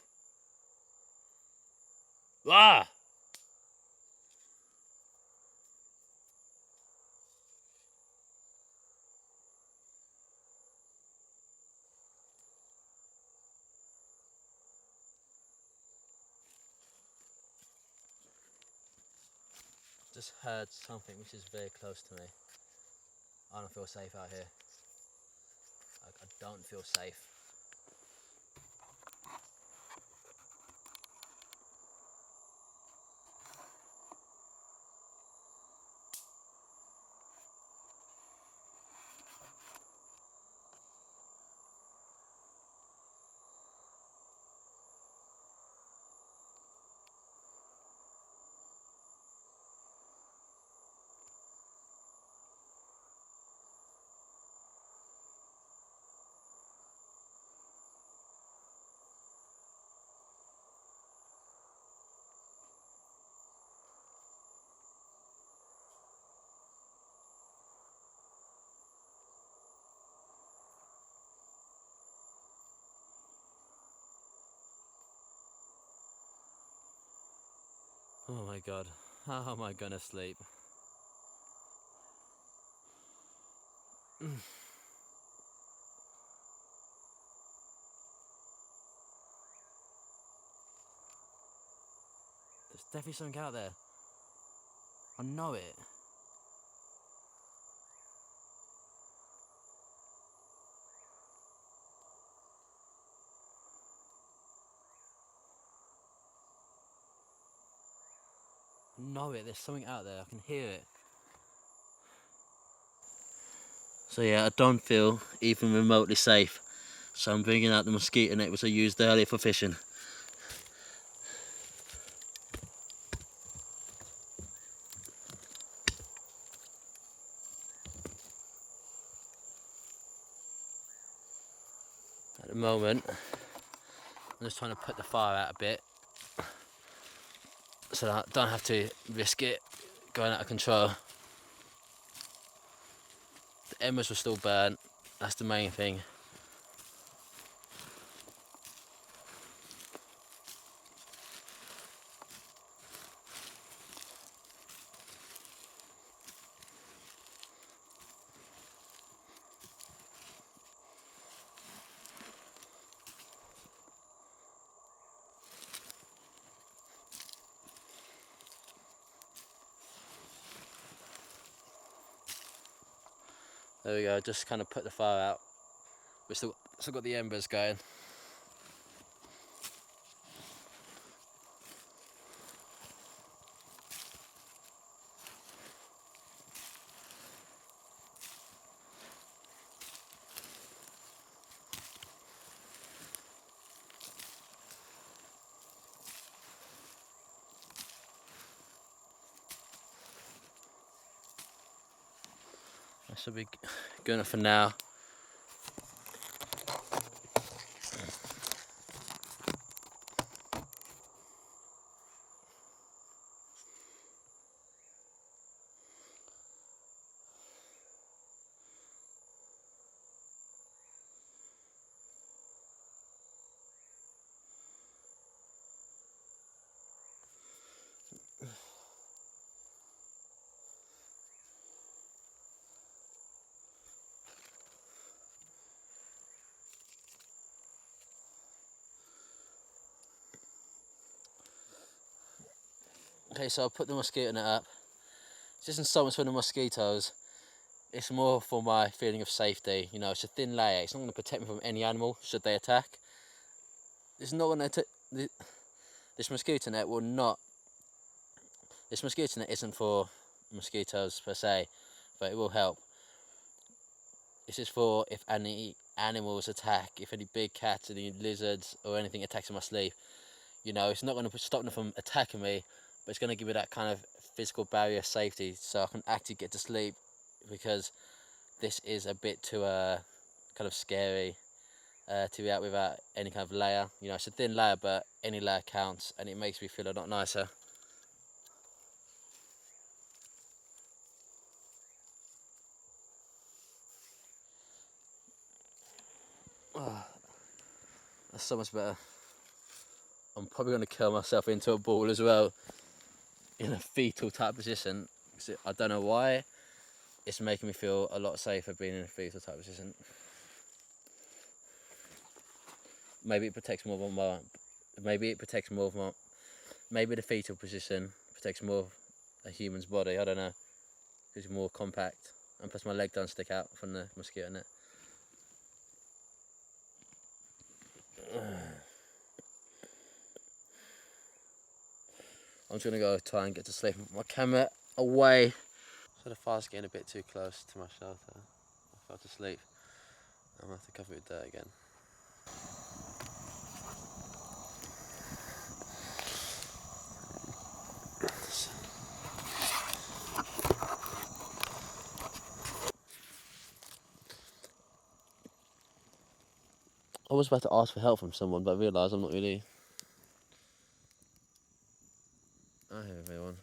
Ah! Just heard something which is very close to me. I don't feel safe out here. I don't feel safe. Oh my god, how am I gonna sleep? There's definitely something out there. I know it. I know it, there's something out there, I can hear it. So yeah, I don't feel even remotely safe. So I'm bringing out the mosquito net which I used earlier for fishing. At the moment, I'm just trying to put the fire out a bit so that I don't have to risk it going out of control. The embers were still burnt, that's the main thing. There we go, just kind of put the fire out. We've still got the embers going. That should be good enough for now. Okay, so I'll put the mosquito net up. This isn't so much for the mosquitoes, it's more for my feeling of safety. You know, it's a thin layer, it's not going to protect me from any animal should they attack. It's not going to this mosquito net will not. This mosquito net isn't for mosquitoes per se, but it will help. This is for if any animals attack, if any big cats, any lizards or anything attacks in my sleep. You know, it's not going to stop them from attacking me, but it's going to give me that kind of physical barrier of safety so I can actually get to sleep, because this is a bit too kind of scary to be out without any kind of layer. You know, it's a thin layer, but any layer counts, and it makes me feel a lot nicer. Oh, that's so much better. I'm probably going to curl myself into a ball as well, in a fetal type position. I don't know why, it's making me feel a lot safer being in a fetal type position. Maybe it protects more of my, maybe the fetal position protects more of a human's body, I don't know, because it's more compact, and plus my leg don't stick out from the mosquito net. I'm just gonna go try and get to sleep with my camera away. So the fire's getting a bit too close to my shelter. I fell to sleep. I'm gonna have to cover it with dirt again. I was about to ask for help from someone, but I realised I'm not really. I hear everyone.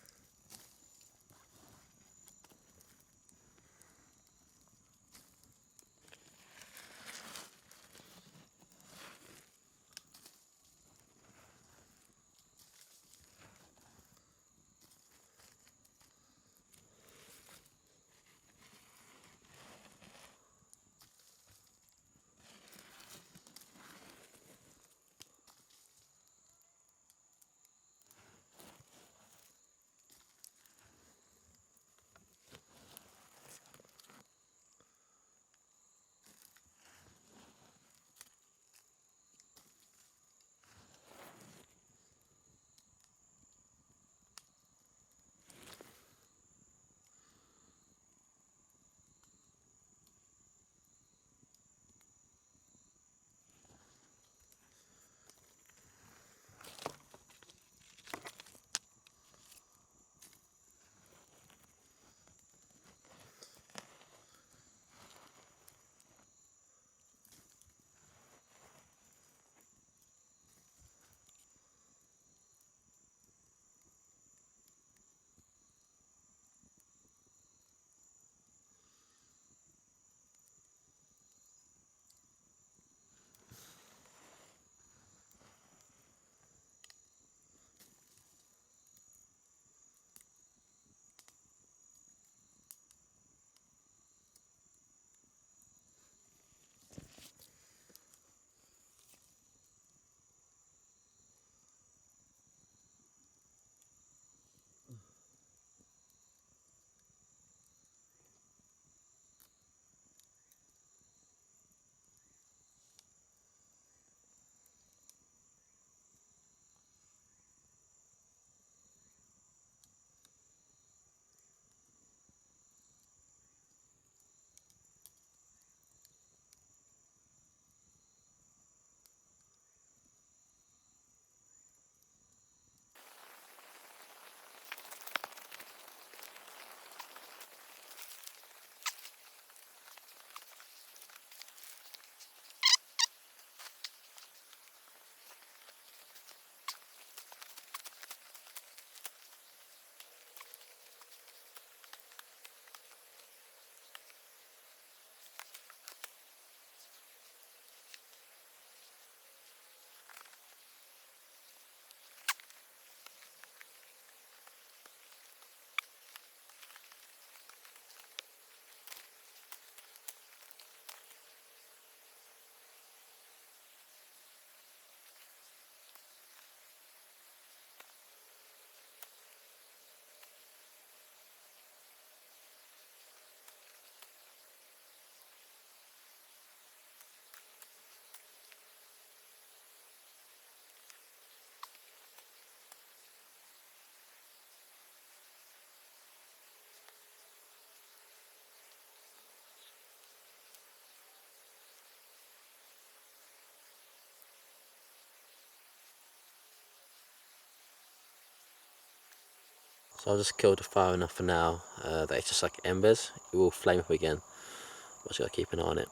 So I've just killed the fire enough for now that it's just like embers. It will flame up again. I just gotta keep an eye on it.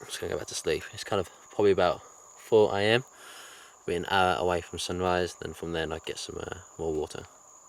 I'm just gonna go back to sleep. It's kind of probably about 4 AM. We're an hour away from sunrise. Then from there I get some more water.